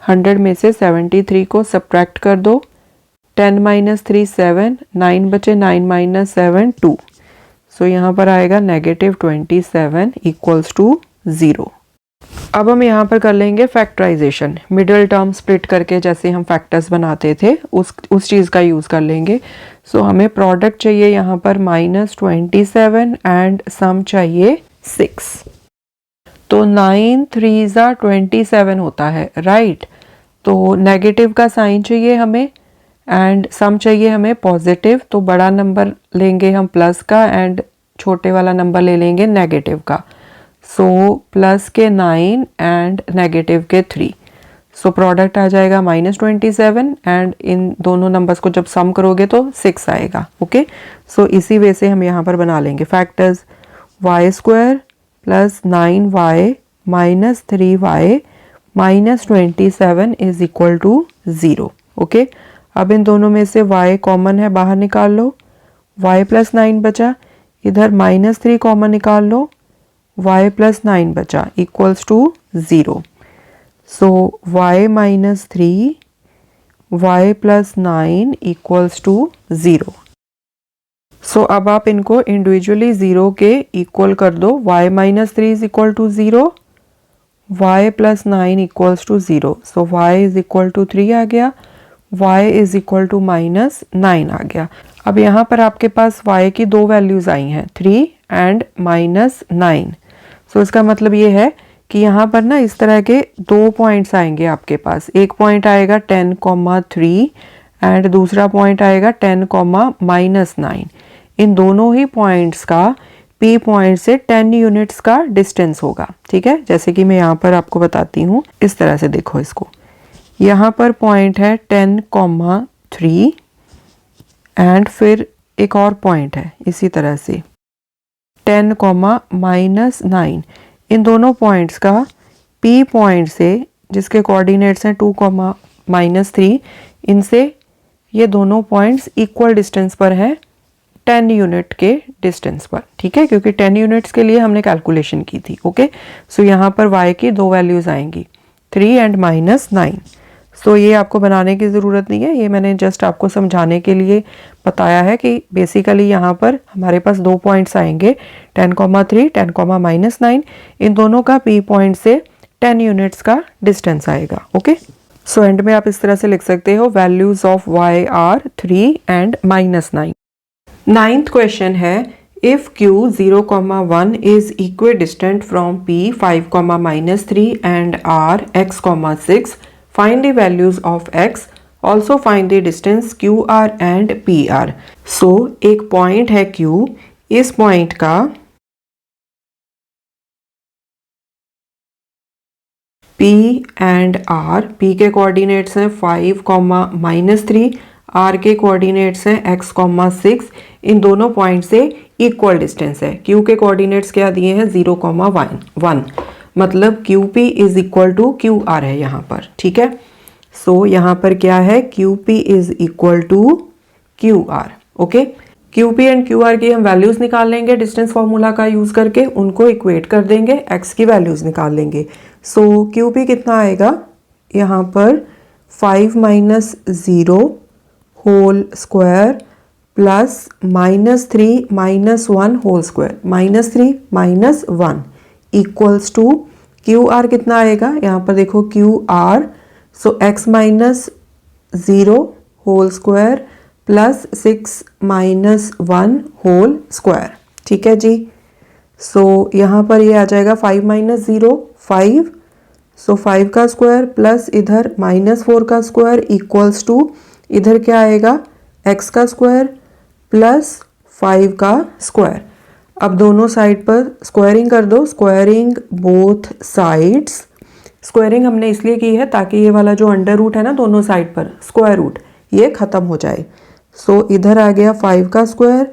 100 में से 73 को सब्ट्रैक्ट कर दो, 10 - 3 7, 9 बचे, 9 - 7 2। सो यहाँ पर आएगा -27 इक्वल्स टू 0। अब हम यहाँ पर कर लेंगे फैक्टराइजेशन, मिडिल टर्म स्प्लिट करके जैसे हम फैक्टर्स बनाते थे उस चीज़ का यूज़ कर लेंगे। सो हमें प्रोडक्ट चाहिए यहाँ पर -27 एंड सम चाहिए 6। तो 9 3 ज़ा 27 होता है, राइट। तो नेगेटिव का साइन चाहिए हमें एंड सम चाहिए हमें पॉजिटिव, तो बड़ा नंबर लेंगे हम प्लस का एंड छोटे वाला नंबर ले लेंगे नेगेटिव का। सो प्लस के 9 एंड नेगेटिव के 3। सो प्रोडक्ट आ जाएगा -27 एंड इन दोनों नंबर्स को जब सम करोगे तो 6 आएगा। ओके, सो इसी वे से हम यहाँ पर बना लेंगे factors, y square plus 9y minus 3y minus 27 is equal to 0। Okay, अब इन दोनों में से y कॉमन है, बाहर निकाल लो, y प्लस 9 बचा, इधर -3 कॉमन निकाल लो, y प्लस 9 बचा equals to 0। So y minus 3 y plus 9 equals to 0। So अब आप इनको इंडिविजुअली 0 के इक्वल कर दो, y minus 3 is equal to 0, y plus 9 equals to 0। So y is equal to 3 आ गया, y इज इक्वल टू -9 आ गया। अब यहाँ पर आपके पास y की दो वैल्यूज आई हैं 3 एंड -9। सो इसका मतलब ये है कि यहाँ पर ना इस तरह के दो पॉइंट्स आएंगे आपके पास, एक पॉइंट आएगा 10, 3 एंड दूसरा पॉइंट आएगा 10, -9। इन दोनों ही पॉइंट्स का P पॉइंट से 10 यूनिट्स का डिस्टेंस होगा। ठीक है, जैसे कि मैं यहाँ पर आपको बताती हूँ, इस तरह से देखो इसको। यहाँ पर पॉइंट है 10,3 एंड फिर एक और पॉइंट है इसी तरह से 10,-9। इन दोनों पॉइंट्स का P पॉइंट से, जिसके कोऑर्डिनेट्स हैं 2,-3, इनसे ये दोनों पॉइंट्स इक्वल डिस्टेंस पर हैं 10 यूनिट के डिस्टेंस पर। ठीक है, क्योंकि 10 यूनिट्स के लिए हमने कैलकुलेशन की थी। ओके, सो यहाँ पर y की दो वैल्यूज आएंगी, 3 एंड -9। सो ये आपको बनाने की ज़रूरत नहीं है, ये मैंने जस्ट आपको समझाने के लिए बताया है कि बेसिकली यहाँ पर हमारे पास दो पॉइंट्स आएंगे 10,3, 10,-9। इन दोनों का P पॉइंट से 10 यूनिट्स का डिस्टेंस आएगा। ओके, सो एंड में आप इस तरह से लिख सकते हो values of y are 3 and -9। Ninth question है, if Q 0,1 is equidistant from P 5,-3 and R x,6, find the values of x, also find the distance QR and PR। So एक पॉइंट है Q, इस point का P and R, P के coordinates हैं 5,-3, R के coordinates हैं x,6। इन दोनों point से इक्वल डिस्टेंस है। Q के कोऑर्डिनेट्स क्या दिए हैं 0,1, मतलब QP is equal to QR है यहाँ पर। ठीक है, सो यहाँ पर क्या है, QP is equal to QR। Okay, QP and QR की हम वैल्यूज निकाल लेंगे डिस्टेंस फॉर्मूला का यूज करके, उनको इक्वेट कर देंगे, x की वैल्यूज निकाल लेंगे। सो QP कितना आएगा यहाँ पर 5 - 0 whole square plus -3 - 1 whole square, -3 - 1 equals to QR कितना आएगा यहाँ पर देखो QR, so x - 0 whole square plus 6 - 1 whole square. ठीक है जी, सो यहाँ पर ये आ जाएगा 5 - 0 5, सो 5 का स्क्वायर प्लस इधर -4 का स्क्वायर इक्वल्स टू इधर क्या आएगा x का स्क्वायर प्लस 5 का स्क्वायर। अब दोनों साइड पर स्क्वायरिंग कर दो, स्क्वायरिंग बोथ साइड्स। स्क्वायरिंग हमने इसलिए की है ताकि ये वाला जो अंडर रूट है ना दोनों साइड पर, स्क्वायर रूट, ये खत्म हो जाए। सो इधर आ गया 5 का स्क्वायर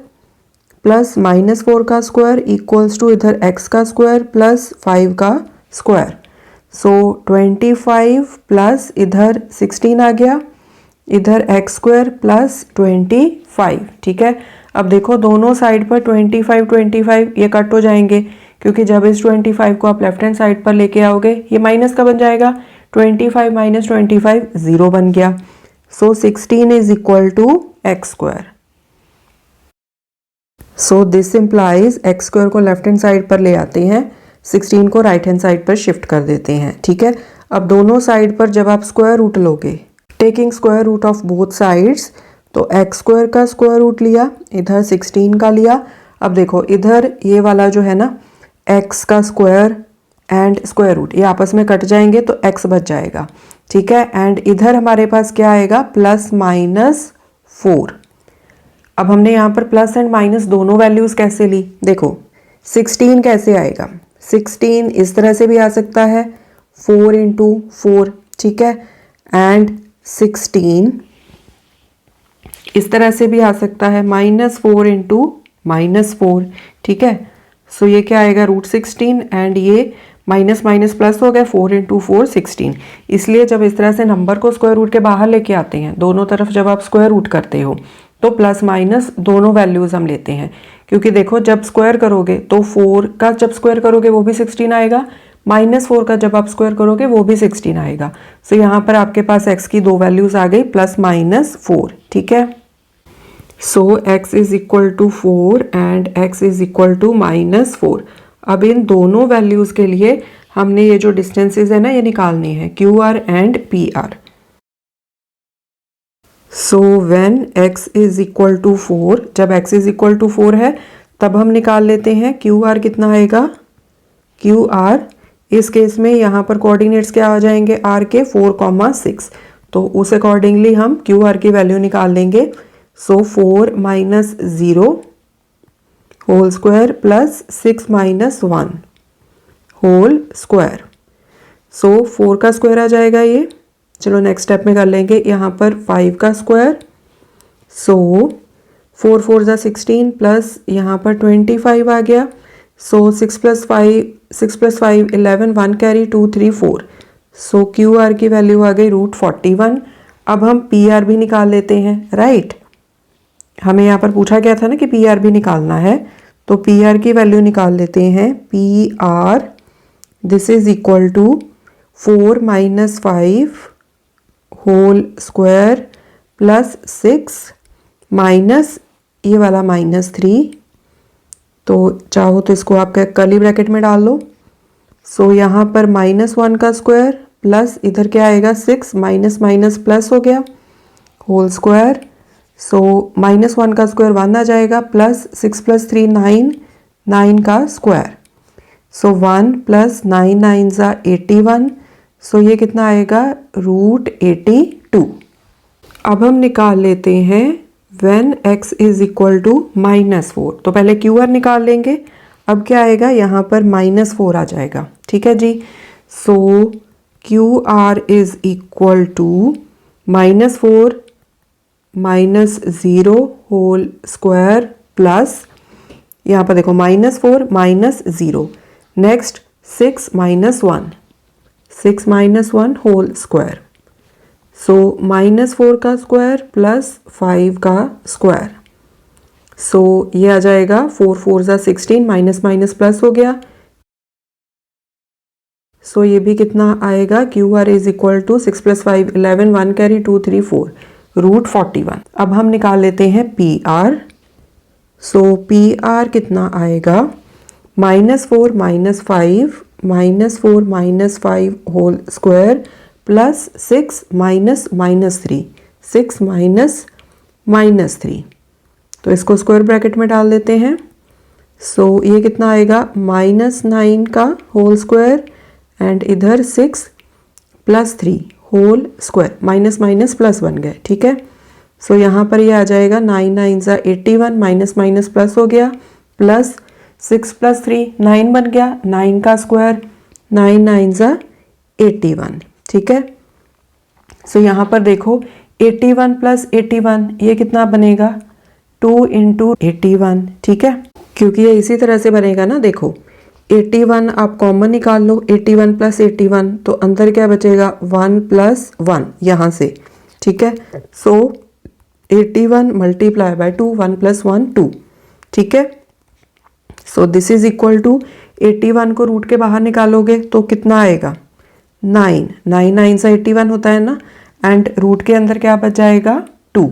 प्लस -4 का स्क्वायर इक्वल्स टू इधर x का स्क्वायर प्लस 5 का स्क्वायर। सो 25 प्लस इधर 16 आ गया, इधर x स्क्वायर प्लस 25। ठीक है, अब देखो दोनों साइड पर 25 ये कट हो जाएंगे, क्योंकि जब इस 25 को आप लेफ्ट हैंड साइड पर लेके आओगे ये माइनस का बन जाएगा, 25 - 25 0 बन गया। So 16 is equal to x square. So this implies x square को लेफ्ट हैंड साइड पर ले आते हैं, 16 को राइट हैंड साइड पर शिफ्ट कर देते हैं। ठीक है, अब दोनों साइड पर जब आप स्क्वायर रूट लोगे, taking square root of both sides, तो x स्क्वायर का स्क्वायर रूट लिया, इधर 16 का लिया। अब देखो इधर ये वाला जो है ना x का स्क्वायर एंड स्क्वायर रूट ये आपस में कट जाएंगे तो x बच जाएगा। ठीक है, एंड इधर हमारे पास क्या आएगा +-4। अब हमने यहाँ पर प्लस एंड माइनस दोनों वैल्यूज कैसे ली, देखो 16 कैसे आएगा, 16 इस तरह से भी आ सकता है 4 × 4। ठीक है, एंड 16 इस तरह से भी आ सकता है -4 × -4। ठीक है, सो ये क्या आएगा √16 एंड ये माइनस माइनस प्लस हो गया 4 × 4 16। इसलिए जब इस तरह से नंबर को स्क्वायर रूट के बाहर लेके आते हैं, दोनों तरफ जब आप स्क्वायर रूट करते हो तो प्लस माइनस दोनों वैल्यूज हम लेते हैं, क्योंकि देखो जब स्क्वायर करोगे तो 4 का जब स्क्वायर करोगे वो भी 16 आएगा, -4 का जब आप स्क्वायर करोगे वो भी 16 आएगा। सो यहाँ पर आपके पास x की दो वैल्यूज आ गई +-4। ठीक है, so x is equal to 4 and x is equal to -4। अब इन दोनों वैल्यूज के लिए हमने ये जो डिस्टेंसेस है ना ये निकालने हैं, QR and PR। So when x is equal to 4, जब x इज इक्वल टू 4 है तब हम निकाल लेते हैं QR कितना आएगा, QR इस केस में यहाँ पर कोऑर्डिनेट्स क्या आ जाएंगे R के 4,6, तो उस अकॉर्डिंगली हम QR की वैल्यू निकाल लेंगे। So 4 - 0 whole square plus 6 minus 1 whole square. So 4 का स्क्वायर आ जाएगा ये। चलो नेक्स्ट स्टेप में कर लेंगे। यहाँ पर 5 का स्क्वायर, सो 4 4 ज़ा 16 प्लस यहाँ पर 25 आ गया। सो 6 plus 5 11, 1 carry 2 3 4। So Q are की वैल्यू आ गई √41। अब हम पी आर भी निकाल लेते हैं, राइट। हमें यहाँ पर पूछा गया था ना कि पी आर भी निकालना है, तो पी आर की वैल्यू निकाल लेते हैं। P R this is equal to 4 minus 5 whole square plus 6 minus ये वाला -3। तो चाहो तो इसको आप कर्ली ब्रैकेट में डाल लो। सो यहाँ पर -1 का स्क्वायर प्लस इधर क्या आएगा 6 माइनस माइनस प्लस हो गया होल स्क्वायर। सो -1 का स्क्वायर 1 आ जाएगा प्लस 6 प्लस 3 9, 9 का स्क्वायर। सो 1 प्लस 9 9 ज़ा 81। सो ये कितना आएगा √82। अब हम निकाल लेते हैं when x is equal to -4। तो पहले क्यू आर निकाल लेंगे। अब क्या आएगा यहाँ पर -4 आ जाएगा, ठीक है जी। So Q R is equal to -4 -0 whole square plus यहाँ पर देखो -4 -0, नेक्स्ट 6 -1, 6 -1 होल स्क्वायर। सो -4 का स्क्वायर प्लस 5 का स्क्वायर। सो ये आ जाएगा 4 4 ज़ा 16, माइनस माइनस प्लस हो गया। सो ये भी कितना आएगा, Q R is equal to 6 plus 5 11, 1 carry 2 3 4 √41। अब हम निकाल लेते हैं P R. So P R कितना आएगा, -4 -5 whole square plus 6 minus -3, 6 minus -3। तो इसको स्क्वायर ब्रैकेट में डाल देते हैं। सो ये कितना आएगा, -9 का होल स्क्वायर एंड इधर 6 plus 3 whole square, minus minus plus बन गए, ठीक है। सो यहाँ पर ये आ जाएगा 9 9 ज़ा 81, माइनस माइनस प्लस हो गया, प्लस 6 प्लस 3 9 बन गया, 9 का स्क्वायर, 9 9 ज़ा 81, ठीक है। सो यहाँ पर देखो 81 प्लस 81 ये कितना बनेगा, 2 × 81, ठीक है। क्योंकि ये इसी तरह से बनेगा ना, देखो 81 आप कॉमन निकाल लो, 81 प्लस 81 तो अंदर क्या बचेगा 1 + 1 यहाँ से, ठीक है। सो 81 मल्टीप्लाई बाय 2, 1 + 1 2, ठीक है। So this is equal to 81 को रूट के बाहर निकालोगे तो कितना आएगा 9, 9 9 से 81 होता है ना, एंड रूट के अंदर क्या बच जाएगा 2।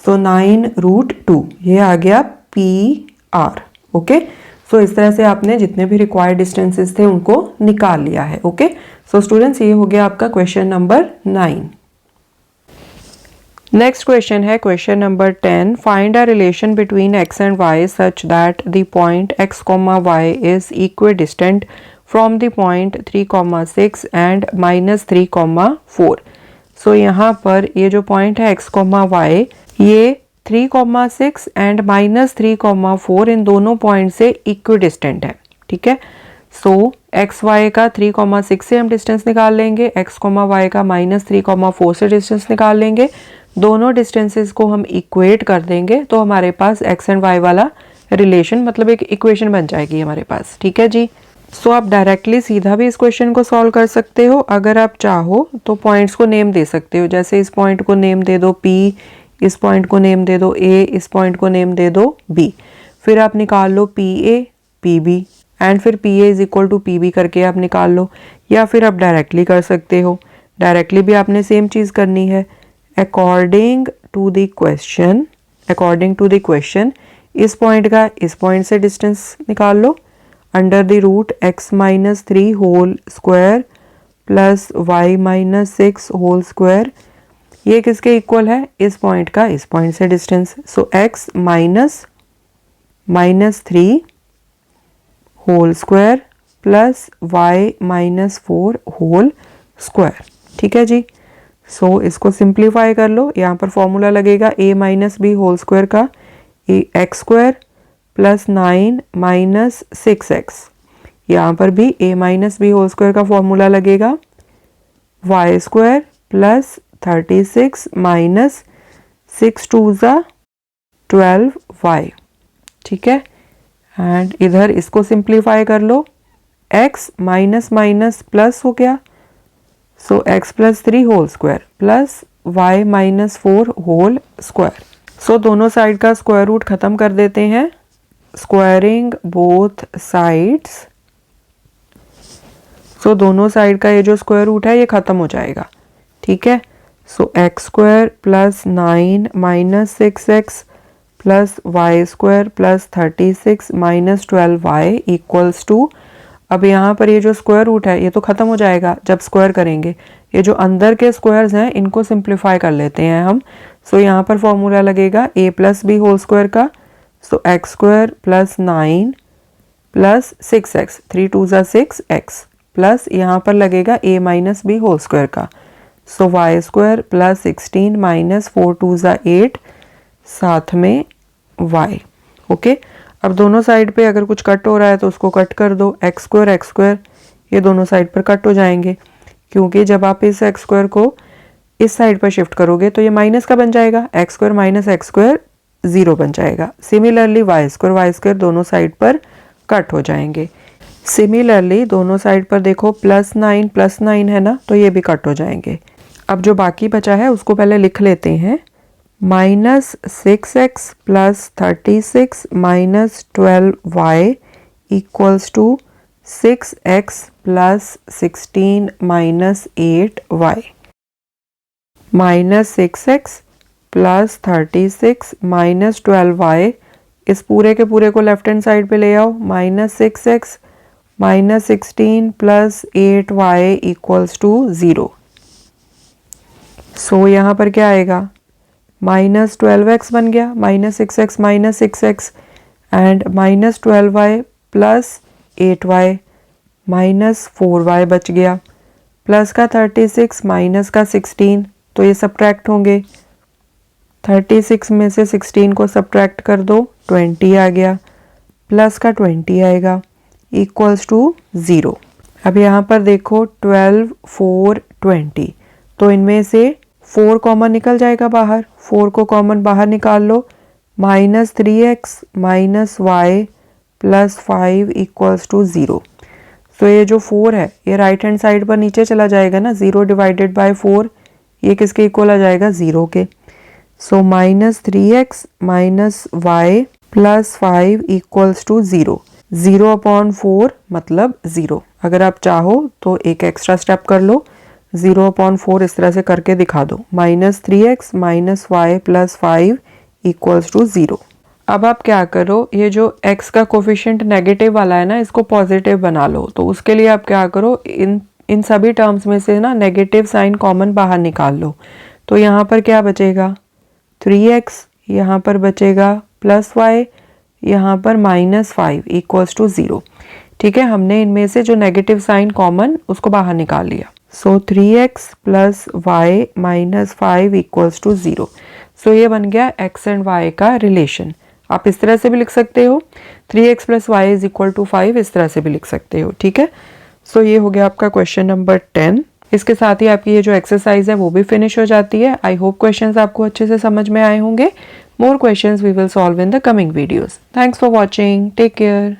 सो 9 √2 ये आ गया पी आर, ओके। सो इस तरह से आपने जितने भी रिक्वायर्ड डिस्टेंसेस थे उनको निकाल लिया है, ओके। सो स्टूडेंट्स ये हो गया आपका क्वेश्चन नंबर 9। नेक्स्ट क्वेश्चन है question number 10। Find a relation between x and y such that the point x, y is equidistant from the point 3, 6 and -3, 4। सो यहाँ पर ये जो पॉइंट है x, y ये 3, 6 एंड -3, 4 इन दोनों पॉइंट से इक्विडिस्टेंट है, ठीक है। सो एक्स वाई का 3, 6 से हम डिस्टेंस निकाल लेंगे, x, y का -3, 4 से डिस्टेंस निकाल लेंगे। दोनों डिस्टेंसेस को हम इक्वेट कर देंगे तो हमारे पास x एंड y वाला रिलेशन, मतलब एक इक्वेशन बन जाएगी हमारे पास, ठीक है जी। सो आप डायरेक्टली सीधा भी इस क्वेश्चन को सॉल्व कर सकते हो। अगर आप चाहो तो पॉइंट्स को नेम दे सकते हो, जैसे इस पॉइंट को नेम दे दो P, इस पॉइंट को नेम दे दो A, इस पॉइंट को नेम दे दो B। फिर आप निकाल लो PA PB एंड फिर PA is equal to PB करके आप निकाल लो, या फिर आप डायरेक्टली कर सकते हो। डायरेक्टली भी आपने सेम चीज़ करनी है। अकॉर्डिंग टू द क्वेश्चन इस पॉइंट का इस पॉइंट से डिस्टेंस निकाल लो, under the root x -3 whole square plus y -6 whole square, ये किसके इक्वल है, इस पॉइंट का इस पॉइंट से distance. So x -3 whole square plus y -4 whole square, ठीक है जी। सो इसको सिंप्लीफाई कर लो, यहाँ पर फॉर्मूला लगेगा a - b होल स्क्वायर का, x² प्लस 9 माइनस 6x, यहाँ पर भी a minus B whole square का फॉर्मूला लगेगा, Y square plus 36 minus 6 two ज़ा 12y, ठीक है। एंड इधर इसको सिंप्लीफाई कर लो, x माइनस माइनस प्लस हो गया, सो x plus 3 whole square plus y minus 4 whole square. So दोनों साइड का स्क्वायर रूट खत्म कर देते हैं, स्क्वायरिंग बोथ साइड्स। सो दोनों साइड का ये जो स्क्वायर रूट है ये खत्म हो जाएगा, ठीक है। So X square plus 9 minus 6x plus Y square plus 36 minus 12y equals to, अब यहाँ पर ये जो स्क्वायर रूट है ये तो खत्म हो जाएगा जब स्क्वायर करेंगे, ये जो अंदर के स्क्वायर्स हैं इनको सिंप्लीफाई कर लेते हैं हम। सो यहाँ पर फॉर्मूला लगेगा a plus B whole square का, so X square plus 9 plus 6x, 3 two ज़ा 6x, प्लस यहाँ पर लगेगा a minus B whole square का, so Y square plus 16 minus 4 two ज़ा 8, साथ में y, ओके। अब दोनों साइड पे अगर कुछ कट हो रहा है तो उसको कट कर दो, एक्स स्क्वायर ये दोनों साइड पर कट हो जाएंगे, क्योंकि जब आप इस एक्स स्क्वायर को इस साइड पर शिफ्ट करोगे तो ये माइनस का बन जाएगा, x square minus X square 0 बन जाएगा। सिमिलरली वाई स्क्वायर दोनों साइड पर कट हो जाएंगे। सिमिलरली दोनों साइड पर देखो प्लस 9 है ना, तो ये भी कट हो जाएंगे। अब जो बाकी बचा है उसको पहले लिख लेते हैं, minus 6x plus 36 minus 12y equals to 6x plus 16 minus 8y, minus 6x plus 36 minus 12y, इस पूरे के पूरे को लेफ्ट हैंड साइड पे ले आओ, minus 6x minus 16 plus 8y equals to 0। So यहाँ पर क्या आएगा, माइनस 12x बन गया, minus 6x minus 6x and minus 12y plus 8y, minus 4y बच गया, प्लस का 36 माइनस का 16, तो ये सब्ट्रैक्ट होंगे, 36 में से 16 को सब्ट्रैक्ट कर दो, 20 आ गया, प्लस का 20 आएगा इक्वल्स टू 0। अब यहाँ पर देखो 12 4 20, तो इनमें से 4 कॉमन निकल जाएगा बाहर, 4 को कॉमन बाहर निकाल लो, minus 3x minus y plus 5 equals to 0। So ये जो 4 है ये राइट हैंड साइड पर नीचे चला जाएगा ना, 0 डिवाइडेड बाय 4, ये किसके इक्वल आ जाएगा, 0 के। So minus 3x minus y plus 5 equals to 0, 0 upon 4 मतलब 0। अगर आप चाहो तो एक एक्स्ट्रा स्टेप कर लो, 0 अपॉन 4 इस तरह से करके दिखा दो, minus 3x minus y plus 5 equals to 0। अब आप क्या करो, ये जो x का कोफिशिएंट नेगेटिव वाला है ना, इसको पॉजिटिव बना लो। तो उसके लिए आप क्या करो, इन सभी टर्म्स में से ना नेगेटिव साइन कॉमन बाहर निकाल लो। तो यहाँ पर क्या बचेगा, 3x, यहाँ पर बचेगा प्लस वाई, यहाँ पर माइनस 5 इक्वल्स टू 0। ठीक है, हमने इनमें से जो नेगेटिव साइन कॉमन उसको बाहर निकाल लिया। So 3x plus y minus 5 equals to 0। So ये बन गया x एंड y का रिलेशन। आप इस तरह से भी लिख सकते हो, 3x plus y is equal to 5, इस तरह से भी लिख सकते हो। ठीक है, सो ये हो गया आपका क्वेश्चन नंबर 10। इसके साथ ही आपकी ये जो एक्सरसाइज है वो भी फिनिश हो जाती है। आई होप क्वेश्चंस आपको अच्छे से समझ में आए होंगे। More questions we will solve in the coming videos. Thanks for watching, take care.